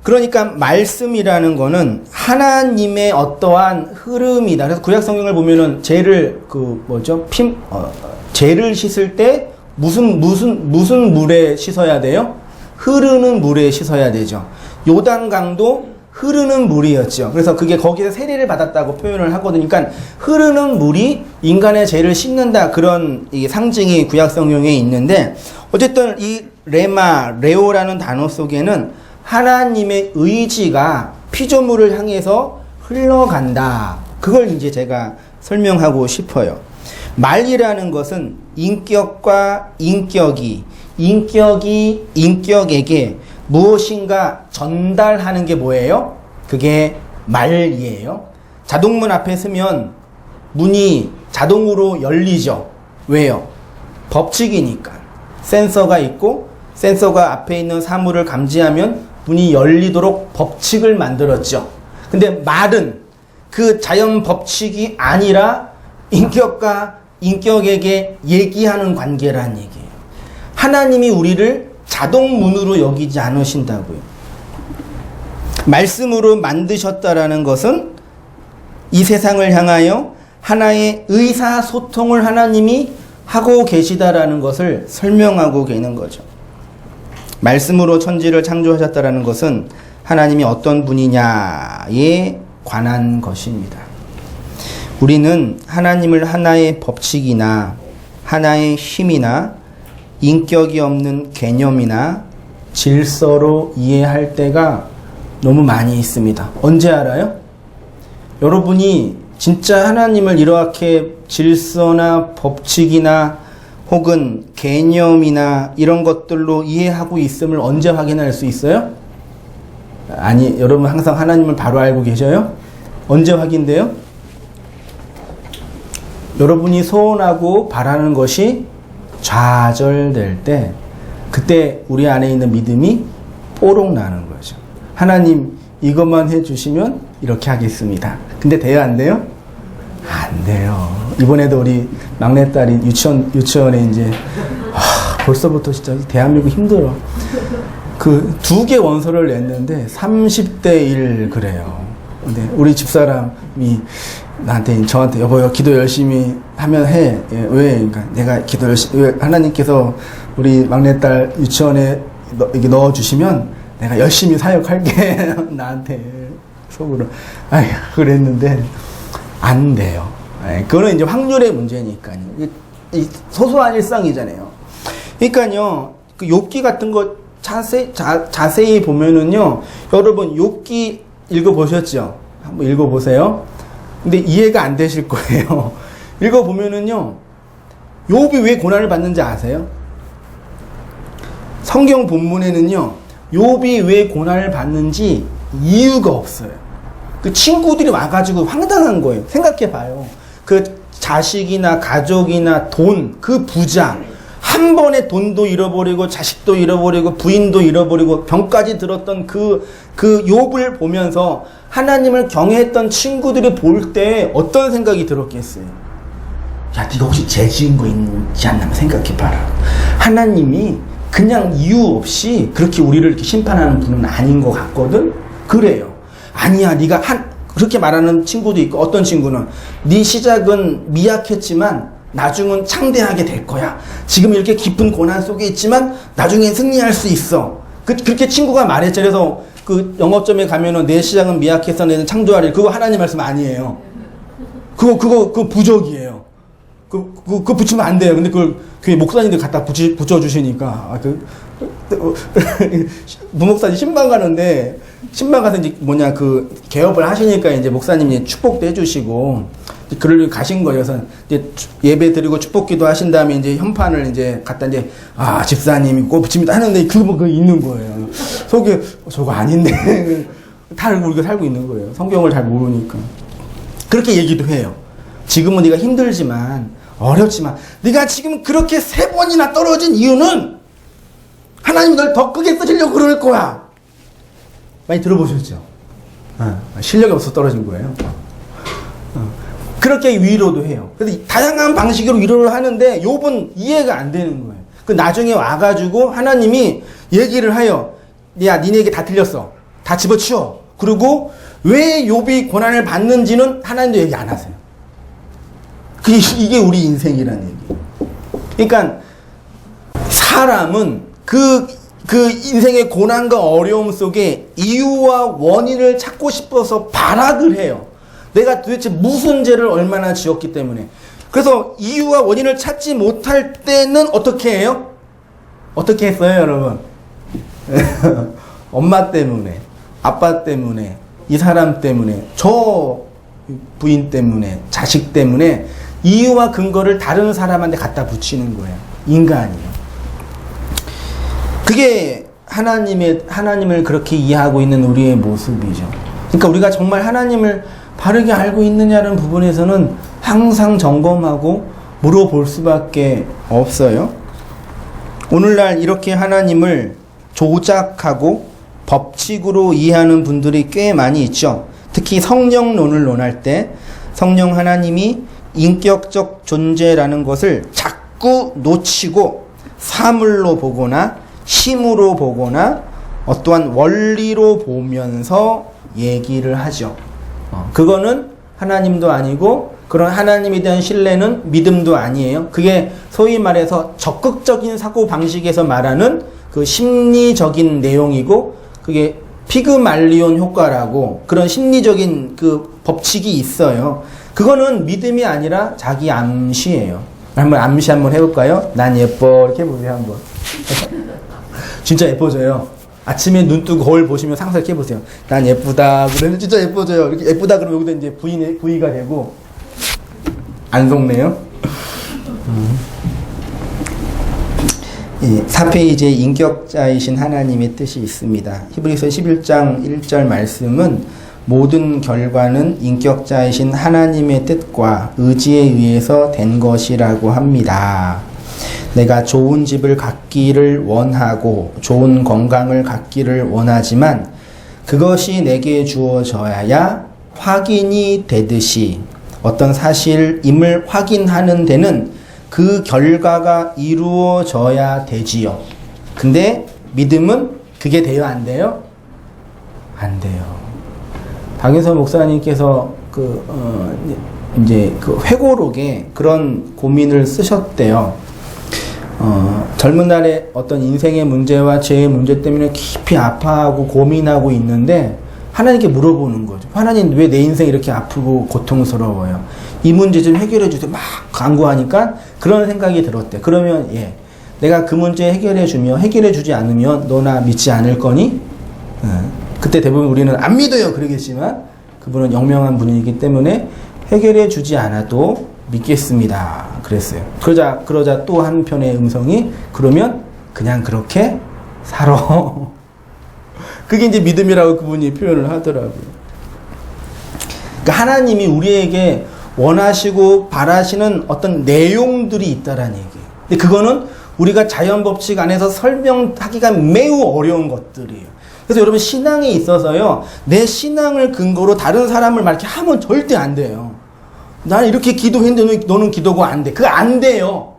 그러니까 말씀이라는 거는 하나님의 어떠한 흐름이다. 그래서 구약 성경을 보면은 죄를 죄를 씻을 때 무슨 물에 씻어야 돼요? 흐르는 물에 씻어야 되죠. 요단강도 흐르는 물이었죠. 그래서 그게 거기서 세례를 받았다고 표현을 하거든요. 그러니까 흐르는 물이 인간의 죄를 씻는다. 그런 상징이 구약 성경에 있는데 어쨌든 이 레오라는 단어 속에는 하나님의 의지가 피조물을 향해서 흘러간다. 그걸 이제 제가 설명하고 싶어요. 말이라는 것은 인격과 인격이 인격에게 무엇인가 전달하는 게 뭐예요? 그게 말이에요. 자동문 앞에 서면 문이 자동으로 열리죠. 왜요? 법칙이니까. 센서가 있고 센서가 앞에 있는 사물을 감지하면 문이 열리도록 법칙을 만들었죠. 근데 말은 그 자연 법칙이 아니라 인격과 인격에게 얘기하는 관계란 얘기예요. 하나님이 우리를 자동문으로 여기지 않으신다고요. 말씀으로 만드셨다라는 것은 이 세상을 향하여 하나의 의사소통을 하나님이 하고 계시다라는 것을 설명하고 계는 거죠. 말씀으로 천지를 창조하셨다라는 것은 하나님이 어떤 분이냐에 관한 것입니다. 우리는 하나님을 하나의 법칙이나 하나의 힘이나 인격이 없는 개념이나 질서로 이해할 때가 너무 많이 있습니다. 언제 알아요? 여러분이 진짜 하나님을 이렇게 질서나 법칙이나 혹은 개념이나 이런 것들로 이해하고 있음을 언제 확인할 수 있어요? 아니, 여러분 항상 하나님을 바로 알고 계셔요? 언제 확인돼요? 여러분이 소원하고 바라는 것이 좌절될 때, 그때 우리 안에 있는 믿음이 뽀록 나는 거죠. 하나님 이것만 해주시면 이렇게 하겠습니다. 근데 돼요, 안 돼요? 안 돼요. 이번에도 우리 막내딸이 유치원에 이제 벌써부터 진짜 대한민국 힘들어. 그 2개 원서를 냈는데 30대 1 그래요. 근데 우리 집사람이 저한테 여보 기도 열심히 하면 해. 예, 왜? 그러니까 내가 기도 열심히, 왜 하나님께서 우리 막내딸 유치원에 넣어주시면 내가 열심히 사역할게. 나한테 속으로. 그랬는데 안 돼요. 그거는 이제 확률의 문제니까요. 이 소소한 일상이잖아요. 그러니까요, 그 욥기 같은 거 자세히 보면은요, 여러분 욥기 읽어보셨죠? 한번 읽어보세요. 근데 이해가 안 되실 거예요. 읽어보면은요, 욥이 왜 고난을 받는지 아세요? 성경 본문에는요, 욥이 왜 고난을 받는지 이유가 없어요. 그 친구들이 와가지고 황당한 거예요. 생각해봐요. 그 자식이나 가족이나 돈, 그 부자, 한 번에 돈도 잃어버리고 자식도 잃어버리고 부인도 잃어버리고 병까지 들었던 그 욥을 보면서 하나님을 경외했던 친구들이 볼 때 어떤 생각이 들었겠어요? 야, 네가 혹시 죄 지은 거 있지 않나 생각해봐라. 하나님이 그냥 이유 없이 그렇게 우리를 이렇게 심판하는 분은 아닌 것 같거든? 그래요. 아니야, 네가 그렇게 말하는 친구도 있고, 어떤 친구는 네 시작은 미약했지만 나중은 창대하게 될 거야. 지금 이렇게 깊은 고난 속에 있지만 나중엔 승리할 수 있어. 그렇게 친구가 말했죠. 그래서 그 영업점에 가면은 내 시작은 미약해서 내는 창조하리. 그거 하나님 말씀 아니에요. 그거 부적이에요. 그거 붙이면 안 돼요. 근데 그걸 교회 목사님들 갖다 붙여주시니까. 부목사님 신방 가는데, 신방 가서 이제 개업을 하시니까 이제 목사님이 축복도 해주시고, 그를 가신 거예요. 그래서 이제 예배 드리고 축복기도 하신 다음에 이제 현판을 이제 갖다 이제, 집사님이 꼭 붙입니다 하는데 그거 있는 거예요. 속에, 저거 아닌데. 다 우리가 살고 있는 거예요. 성경을 잘 모르니까. 그렇게 얘기도 해요. 지금은 네가 힘들지만, 어렵지만, 네가 지금 그렇게 3번이나 떨어진 이유는 하나님 널 더 크게 쓰시려고 그럴 거야. 많이 들어보셨죠? 실력이 없어서 떨어진 거예요. 그렇게 위로도 해요. 그래서 다양한 방식으로 위로를 하는데 욥은 이해가 안 되는 거예요. 그 나중에 와가지고 하나님이 얘기를 해요. 야, 니네에게 다 틀렸어. 다 집어치워. 그리고 왜 욥이 고난을 받는지는 하나님도 얘기 안 하세요. 이게 우리 인생이라는 얘기. 그러니까 사람은 그 인생의 고난과 어려움 속에 이유와 원인을 찾고 싶어서 발악을 해요. 내가 도대체 무슨 죄를 얼마나 지었기 때문에. 그래서 이유와 원인을 찾지 못할 때는 어떻게 해요? 어떻게 했어요, 여러분? 엄마 때문에, 아빠 때문에, 이 사람 때문에, 저 부인 때문에, 자식 때문에 이유와 근거를 다른 사람한테 갖다 붙이는 거예요. 인간이요. 그게 하나님을 그렇게 이해하고 있는 우리의 모습이죠. 그러니까 우리가 정말 하나님을 바르게 알고 있느냐는 부분에서는 항상 점검하고 물어볼 수밖에 없어요. 오늘날 이렇게 하나님을 조작하고 법칙으로 이해하는 분들이 꽤 많이 있죠. 특히 성령론을 논할 때 성령 하나님이 인격적 존재라는 것을 자꾸 놓치고 사물로 보거나 힘으로 보거나 어떠한 원리로 보면서 얘기를 하죠. 그거는 하나님도 아니고 그런 하나님에 대한 신뢰는 믿음도 아니에요. 그게 소위 말해서 적극적인 사고방식에서 말하는 그 심리적인 내용이고 그게 피그말리온 효과라고 그런 심리적인 그 법칙이 있어요. 그거는 믿음이 아니라 자기 암시예요. 한번 암시 한번 해볼까요? 난 예뻐. 이렇게 해보세요, 한번. 진짜 예뻐져요. 아침에 눈 뜨고 거울 보시면 상상해 보세요. 난 예쁘다. 그러면 진짜 예뻐져요. 이렇게 예쁘다 그러면 여기다 이제 부위가 되고. 안 속네요? 4페이지에 인격자이신 하나님의 뜻이 있습니다. 히브리서 11장 1절 말씀은 모든 결과는 인격자이신 하나님의 뜻과 의지에 의해서 된 것이라고 합니다. 내가 좋은 집을 갖기를 원하고 좋은 건강을 갖기를 원하지만 그것이 내게 주어져야 확인이 되듯이 어떤 사실임을 확인하는 데는 그 결과가 이루어져야 되지요. 근데 믿음은 그게 돼요, 안 돼요? 안 돼요. 박윤서 목사님께서 이제 그 회고록에 그런 고민을 쓰셨대요. 젊은 날에 어떤 인생의 문제와 죄의 문제 때문에 깊이 아파하고 고민하고 있는데 하나님께 물어보는 거죠. 하나님 왜 내 인생이 이렇게 아프고 고통스러워요? 이 문제 좀 해결해 주세요. 막 강구하니까 그런 생각이 들었대. 그러면 내가 그 문제 해결해 주면 해결해 주지 않으면 너나 믿지 않을 거니? 그때 대부분 우리는 안 믿어요 그러겠지만 그분은 영명한 분이기 때문에 해결해 주지 않아도 믿겠습니다 그랬어요. 그러자 또 한편의 음성이 그러면 그냥 그렇게 살아. 그게 이제 믿음이라고 그분이 표현을 하더라고요. 그러니까 하나님이 우리에게 원하시고 바라시는 어떤 내용들이 있다라는 얘기예요. 근데 그거는 우리가 자연 법칙 안에서 설명하기가 매우 어려운 것들이에요. 그래서 여러분 신앙에 있어서요, 내 신앙을 근거로 다른 사람을 막 이렇게 하면 절대 안 돼요. 난 이렇게 기도했는데 너는 기도가 안 돼. 그거 안 돼요.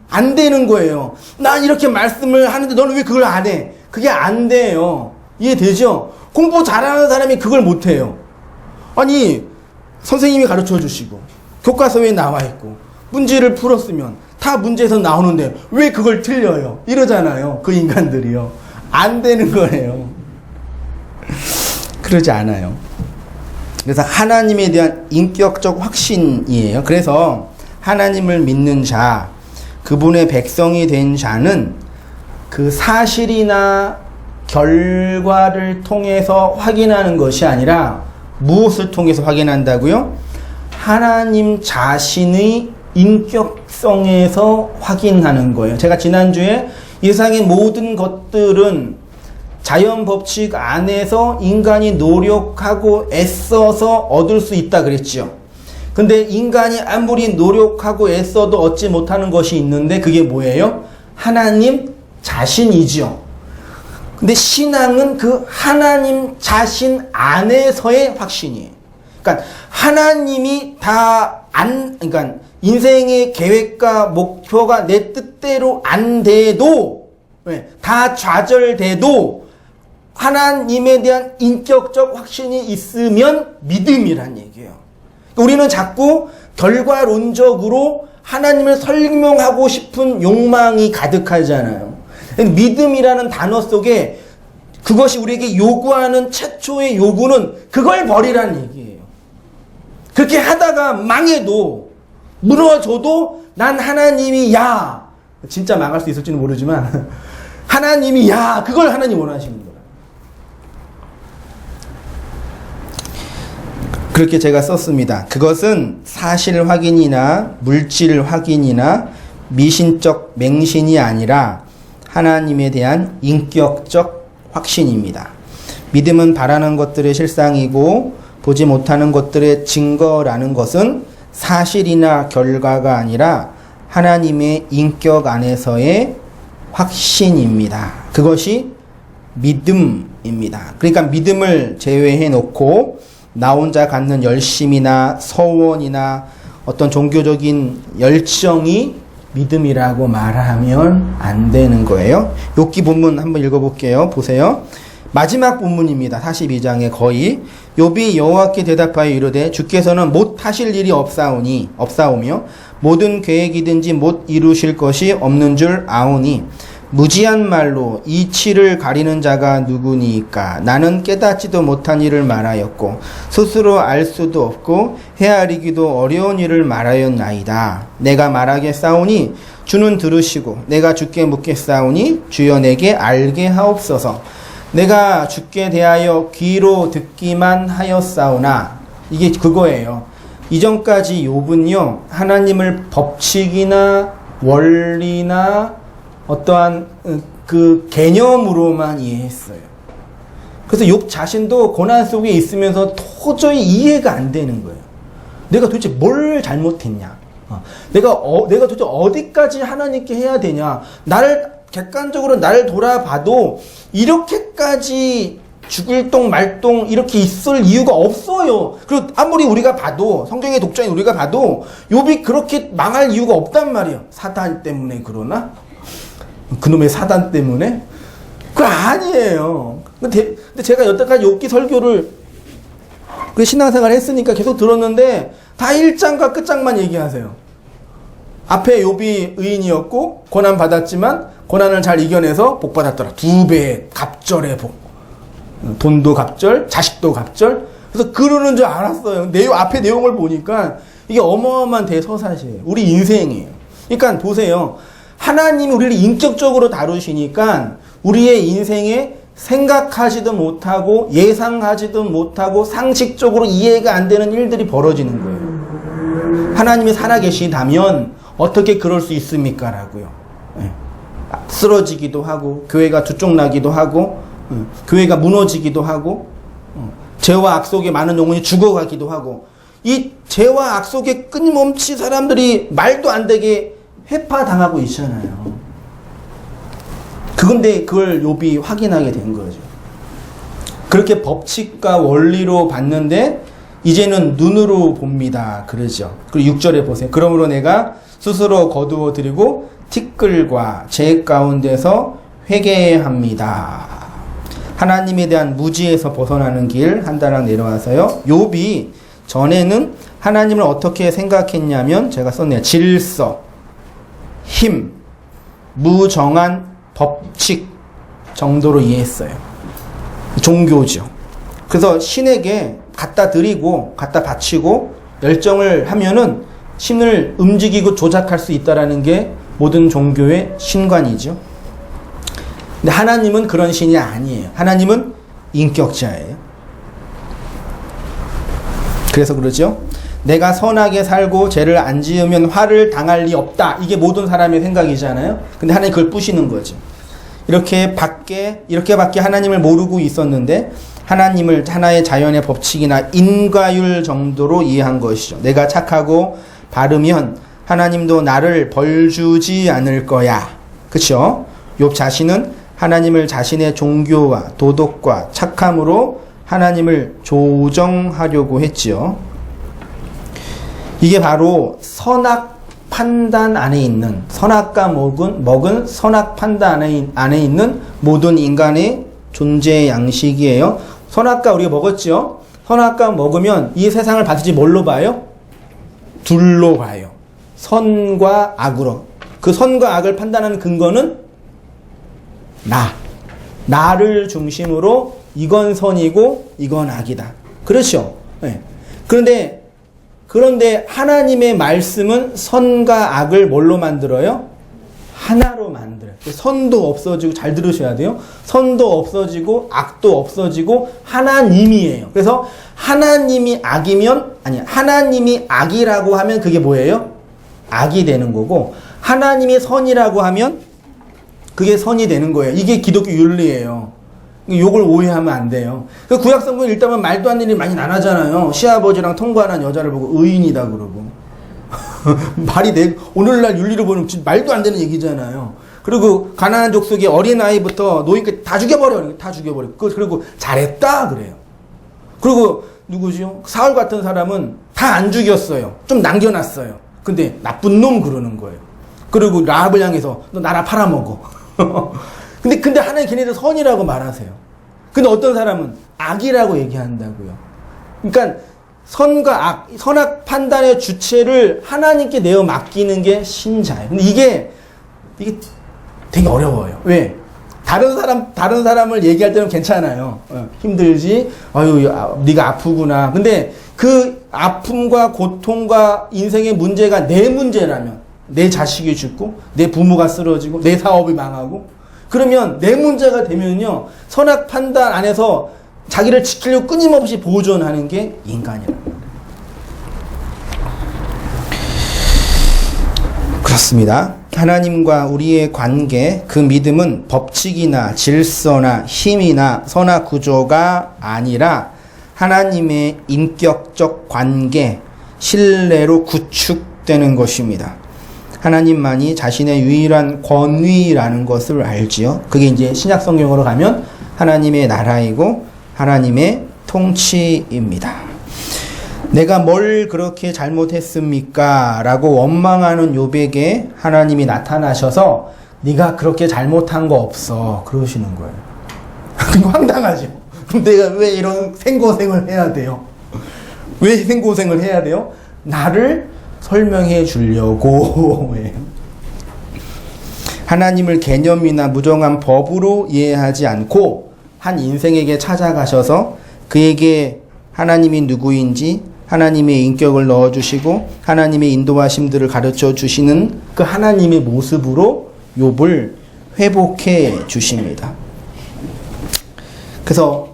안 되는 거예요. 난 이렇게 말씀을 하는데 너는 왜 그걸 안 해? 그게 안 돼요. 이해되죠? 공부 잘하는 사람이 그걸 못 해요. 아니, 선생님이 가르쳐 주시고, 교과서에 나와 있고, 문제를 풀었으면 다 문제에서 나오는데 왜 그걸 틀려요? 이러잖아요. 그 인간들이요. 안 되는 거예요. 그러지 않아요. 그래서 하나님에 대한 인격적 확신이에요. 그래서 하나님을 믿는 자, 그분의 백성이 된 자는 그 사실이나 결과를 통해서 확인하는 것이 아니라 무엇을 통해서 확인한다고요? 하나님 자신의 인격성에서 확인하는 거예요. 제가 지난주에 이 세상의 모든 것들은 자연 법칙 안에서 인간이 노력하고 애써서 얻을 수 있다 그랬죠. 근데 인간이 아무리 노력하고 애써도 얻지 못하는 것이 있는데 그게 뭐예요? 하나님 자신이죠. 근데 신앙은 그 하나님 자신 안에서의 확신이에요. 그러니까 하나님이 그러니까 인생의 계획과 목표가 내 뜻대로 안 돼도, 다 좌절돼도 하나님에 대한 인격적 확신이 있으면 믿음이란 얘기예요. 우리는 자꾸 결과론적으로 하나님을 설명하고 싶은 욕망이 가득하잖아요. 믿음이라는 단어 속에 그것이 우리에게 요구하는 최초의 요구는 그걸 버리라는 얘기예요. 그렇게 하다가 망해도 무너져도 난 하나님이 진짜 망할 수 있을지는 모르지만 하나님이 그걸 하나님 원하시는 거예요. 그렇게 제가 썼습니다. 그것은 사실 확인이나 물질 확인이나 미신적 맹신이 아니라 하나님에 대한 인격적 확신입니다. 믿음은 바라는 것들의 실상이고 보지 못하는 것들의 증거라는 것은 사실이나 결과가 아니라 하나님의 인격 안에서의 확신입니다. 그것이 믿음입니다. 그러니까 믿음을 제외해 놓고 나 혼자 갖는 열심이나 서원이나 어떤 종교적인 열정이 믿음이라고 말하면 안 되는 거예요. 욥기 본문 한번 읽어볼게요. 보세요. 마지막 본문입니다. 42장에 거의 욥이 여호와께 대답하여 이르되 주께서는 못 하실 일이 없사오며 모든 계획이든지 못 이루실 것이 없는 줄 아오니 무지한 말로 이치를 가리는 자가 누구니까? 나는 깨닫지도 못한 일을 말하였고 스스로 알 수도 없고 헤아리기도 어려운 일을 말하였나이다. 내가 말하겠사오니 주는 들으시고 내가 주께 묻겠사오니 주여 내게 알게 하옵소서. 내가 주께 대하여 귀로 듣기만 하였사오나 이게 그거예요. 이전까지 욥은요 하나님을 법칙이나 원리나 어떠한 그 개념으로만 이해했어요. 그래서 욥 자신도 고난 속에 있으면서 도저히 이해가 안 되는 거예요. 내가 도대체 뭘 잘못했냐? 내가 도대체 어디까지 하나님께 해야 되냐? 객관적으로 나를 돌아봐도 이렇게까지 죽을 똥 말똥 이렇게 있을 이유가 없어요. 그리고 아무리 우리가 봐도 성경의 독자인 우리가 봐도 욥이 그렇게 망할 이유가 없단 말이에요. 사단 때문에 그러나? 그놈의 사단 때문에? 그거 아니에요. 근데 제가 여태까지 욥기 설교를 신앙생활 했으니까 계속 들었는데 다 1장과 끝장만 얘기하세요. 앞에 욥이 의인이었고 고난 받았지만 고난을 잘 이겨내서 복 받았더라. 2배의 갑절의 복. 돈도 갑절, 자식도 갑절. 그래서 그러는 줄 알았어요. 앞에 내용을 보니까 이게 어마어마한 대서사시예요. 우리 인생이에요. 그러니까 보세요. 하나님이 우리를 인격적으로 다루시니까 우리의 인생에 생각하지도 못하고 예상하지도 못하고 상식적으로 이해가 안 되는 일들이 벌어지는 거예요. 하나님이 살아계시다면 어떻게 그럴 수 있습니까? 라고요. 쓰러지기도 하고 교회가 두쪽나기도 하고 교회가 무너지기도 하고 죄와 악 속에 많은 영혼이 죽어가기도 하고 이 죄와 악 속에 끊임없이 사람들이 말도 안 되게 회파당하고 있잖아요. 그런데 그걸 욥이 확인하게 된 거죠. 그렇게 법칙과 원리로 봤는데 이제는 눈으로 봅니다. 그러죠. 그리고 6절에 보세요. 그러므로 내가 스스로 거두어 드리고 티끌과 재 가운데서 회개합니다. 하나님에 대한 무지에서 벗어나는 길 한 다락 내려와서요. 욥이 전에는 하나님을 어떻게 생각했냐면 제가 썼네요. 질서, 힘, 무정한 법칙 정도로 이해했어요. 종교죠. 그래서 신에게 갖다 드리고 갖다 바치고 열정을 하면은 신을 움직이고 조작할 수 있다라는 게 모든 종교의 신관이죠. 근데 하나님은 그런 신이 아니에요. 하나님은 인격자예요. 그래서 그러죠. 내가 선하게 살고 죄를 안 지으면 화를 당할 리 없다. 이게 모든 사람의 생각이잖아요. 근데 하나님 그걸 부시는 거죠. 이렇게밖에 하나님을 모르고 있었는데 하나님을 하나의 자연의 법칙이나 인과율 정도로 이해한 것이죠. 내가 착하고 바르면 하나님도 나를 벌 주지 않을 거야. 그렇죠? 욥 자신은 하나님을 자신의 종교와 도덕과 착함으로 하나님을 조정하려고 했지요. 이게 바로 선악 판단 안에 있는 선악과 먹은 선악 판단 안에 있는 모든 인간의 존재 양식이에요. 선악과 우리가 먹었죠. 선악과 먹으면 이 세상을 반드시 뭘로 봐요? 둘로 봐요. 선과 악으로. 그 선과 악을 판단하는 근거는 나를 중심으로 이건 선이고 이건 악이다. 그렇죠? 네. 그런데 하나님의 말씀은 선과 악을 뭘로 만들어요? 하나로 만들어요. 선도 없어지고, 잘 들으셔야 돼요. 선도 없어지고 악도 없어지고 하나님이에요. 그래서 하나님이 악이라고 하면 그게 뭐예요? 악이 되는 거고, 하나님이 선이라고 하면 그게 선이 되는 거예요. 이게 기독교 윤리예요. 욕을 오해하면 안 돼요. 그 구약성경 읽다보면 말도 안 되는 일이 많이 나가잖아요. 시아버지랑 통과한 여자를 보고 의인이다 그러고. 오늘날 윤리로 보면 말도 안 되는 얘기잖아요. 그리고 가나안 족속의 어린아이부터 노인까지 다 죽여버려. 그리고 잘했다 그래요. 그리고 누구죠? 사울 같은 사람은 다 안 죽였어요. 좀 남겨놨어요. 근데 나쁜 놈 그러는 거예요. 그리고 라합을 향해서 너 나라 팔아먹어. 근데 하나님 걔네들 선이라고 말하세요. 근데 어떤 사람은 악이라고 얘기한다고요. 그러니까 선과 악, 선악 판단의 주체를 하나님께 내어 맡기는 게 신자예요. 근데 이게 되게 어려워요. 왜? 다른 사람을 얘기할 때는 괜찮아요. 힘들지? 네가 아프구나. 근데 그 아픔과 고통과 인생의 문제가 내 문제라면, 내 자식이 죽고, 내 부모가 쓰러지고, 내 사업이 망하고, 그러면 내 문제가 되면요, 선악 판단 안에서 자기를 지키려고 끊임없이 보존하는 게 인간이라는 거예요. 그렇습니다. 하나님과 우리의 관계, 그 믿음은 법칙이나 질서나 힘이나 선악 구조가 아니라 하나님의 인격적 관계, 신뢰로 구축되는 것입니다. 하나님만이 자신의 유일한 권위라는 것을 알지요. 그게 이제 신약 성경으로 가면 하나님의 나라이고 하나님의 통치입니다. 내가 뭘 그렇게 잘못했습니까? 라고 원망하는 욥에게 하나님이 나타나셔서 네가 그렇게 잘못한 거 없어. 그러시는 거예요. 그거 황당하죠. 그럼 내가 왜 이런 생고생을 해야 돼요? 왜 생고생을 해야 돼요? 나를 설명해 주려고. 하나님을 개념이나 무정한 법으로 이해하지 않고 한 인생에게 찾아가셔서 그에게 하나님이 누구인지 하나님의 인격을 넣어주시고 하나님의 인도하심들을 가르쳐 주시는 그 하나님의 모습으로 욥을 회복해 주십니다. 그래서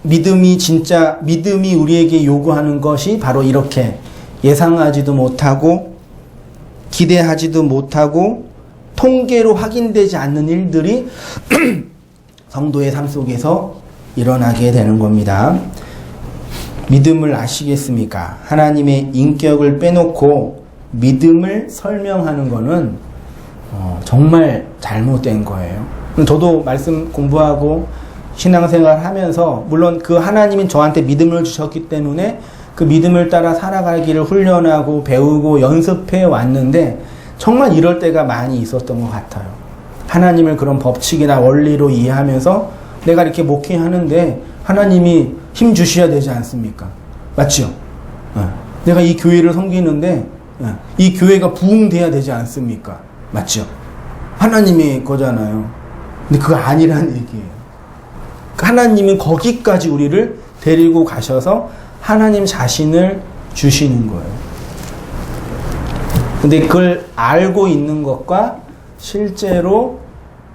믿음이 우리에게 요구하는 것이 바로 이렇게 예상하지도 못하고 기대하지도 못하고 통계로 확인되지 않는 일들이 성도의 삶 속에서 일어나게 되는 겁니다. 믿음을 아시겠습니까? 하나님의 인격을 빼놓고 믿음을 설명하는 것은 정말 잘못된 거예요. 저도 말씀 공부하고 신앙생활 하면서 물론 그 하나님이 저한테 믿음을 주셨기 때문에 그 믿음을 따라 살아가기를 훈련하고 배우고 연습해 왔는데 정말 이럴 때가 많이 있었던 것 같아요. 하나님을 그런 법칙이나 원리로 이해하면서 내가 이렇게 목회하는데 하나님이 힘 주셔야 되지 않습니까? 맞죠? 내가 이 교회를 섬기는데 이 교회가 부흥돼야 되지 않습니까? 맞죠? 하나님이 거잖아요. 근데 그거 아니라는 얘기예요. 하나님은 거기까지 우리를 데리고 가셔서 하나님 자신을 주시는 거예요. 근데 그걸 알고 있는 것과 실제로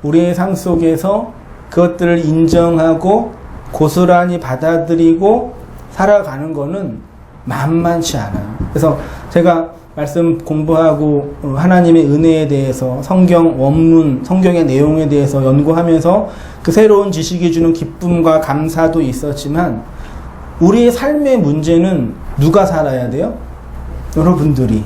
우리의 삶 속에서 그것들을 인정하고 고스란히 받아들이고 살아가는 거는 만만치 않아요. 그래서 제가 말씀 공부하고 하나님의 은혜에 대해서 성경 원문, 성경의 내용에 대해서 연구하면서 그 새로운 지식이 주는 기쁨과 감사도 있었지만 우리의 삶의 문제는 누가 살아야 돼요? 여러분들이.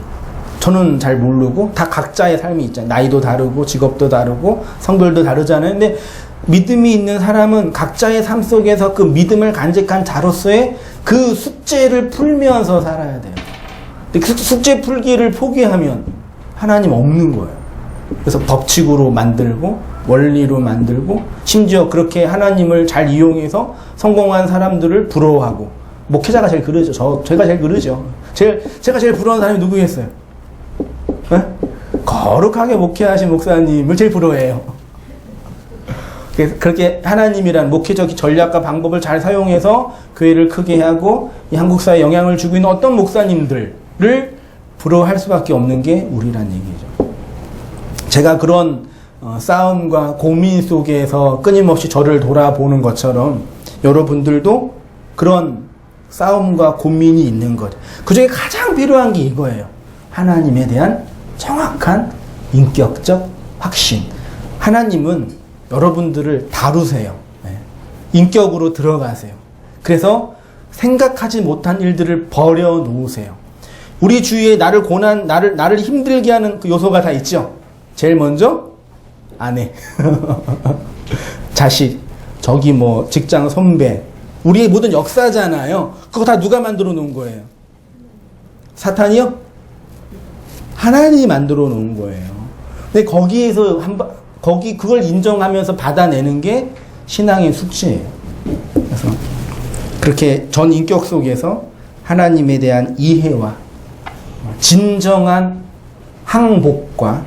저는 잘 모르고 다 각자의 삶이 있잖아요. 나이도 다르고 직업도 다르고 성별도 다르잖아요. 근데 믿음이 있는 사람은 각자의 삶 속에서 그 믿음을 간직한 자로서의 그 숙제를 풀면서 살아야 돼요. 근데 그 숙제 풀기를 포기하면 하나님 없는 거예요. 그래서 법칙으로 만들고 원리로 만들고 심지어 그렇게 하나님을 잘 이용해서 성공한 사람들을 부러워하고 목회자가 제일 그러죠. 제가 제일 그러죠. 제가 제일 부러워하는 사람이 누구겠어요? 네? 거룩하게 목회하신 목사님을 제일 부러워해요. 그렇게 하나님이란 목회적 전략과 방법을 잘 사용해서 교회를 크게 하고 이 한국 사회에 영향을 주고 있는 어떤 목사님들을 부러워할 수밖에 없는 게 우리란 얘기죠. 제가 그런 싸움과 고민 속에서 끊임없이 저를 돌아보는 것처럼 여러분들도 그런 싸움과 고민이 있는 것. 그 중에 가장 필요한 게 이거예요. 하나님에 대한 정확한 인격적 확신. 하나님은 여러분들을 다루세요. 인격으로 들어가세요. 그래서 생각하지 못한 일들을 버려놓으세요. 우리 주위에 나를 힘들게 하는 그 요소가 다 있죠. 제일 먼저 아내, 자식, 저기 뭐 직장 선배, 우리의 모든 역사잖아요. 그거 다 누가 만들어 놓은 거예요? 사탄이요? 하나님이 만들어 놓은 거예요. 근데 거기에서 그걸 인정하면서 받아내는 게 신앙의 숙제예요. 그래서 그렇게 전 인격 속에서 하나님에 대한 이해와 진정한 항복과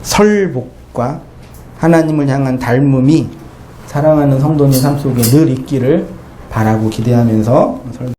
설복과 하나님을 향한 닮음이 사랑하는 성도님 삶 속에 늘 있기를 바라고 기대하면서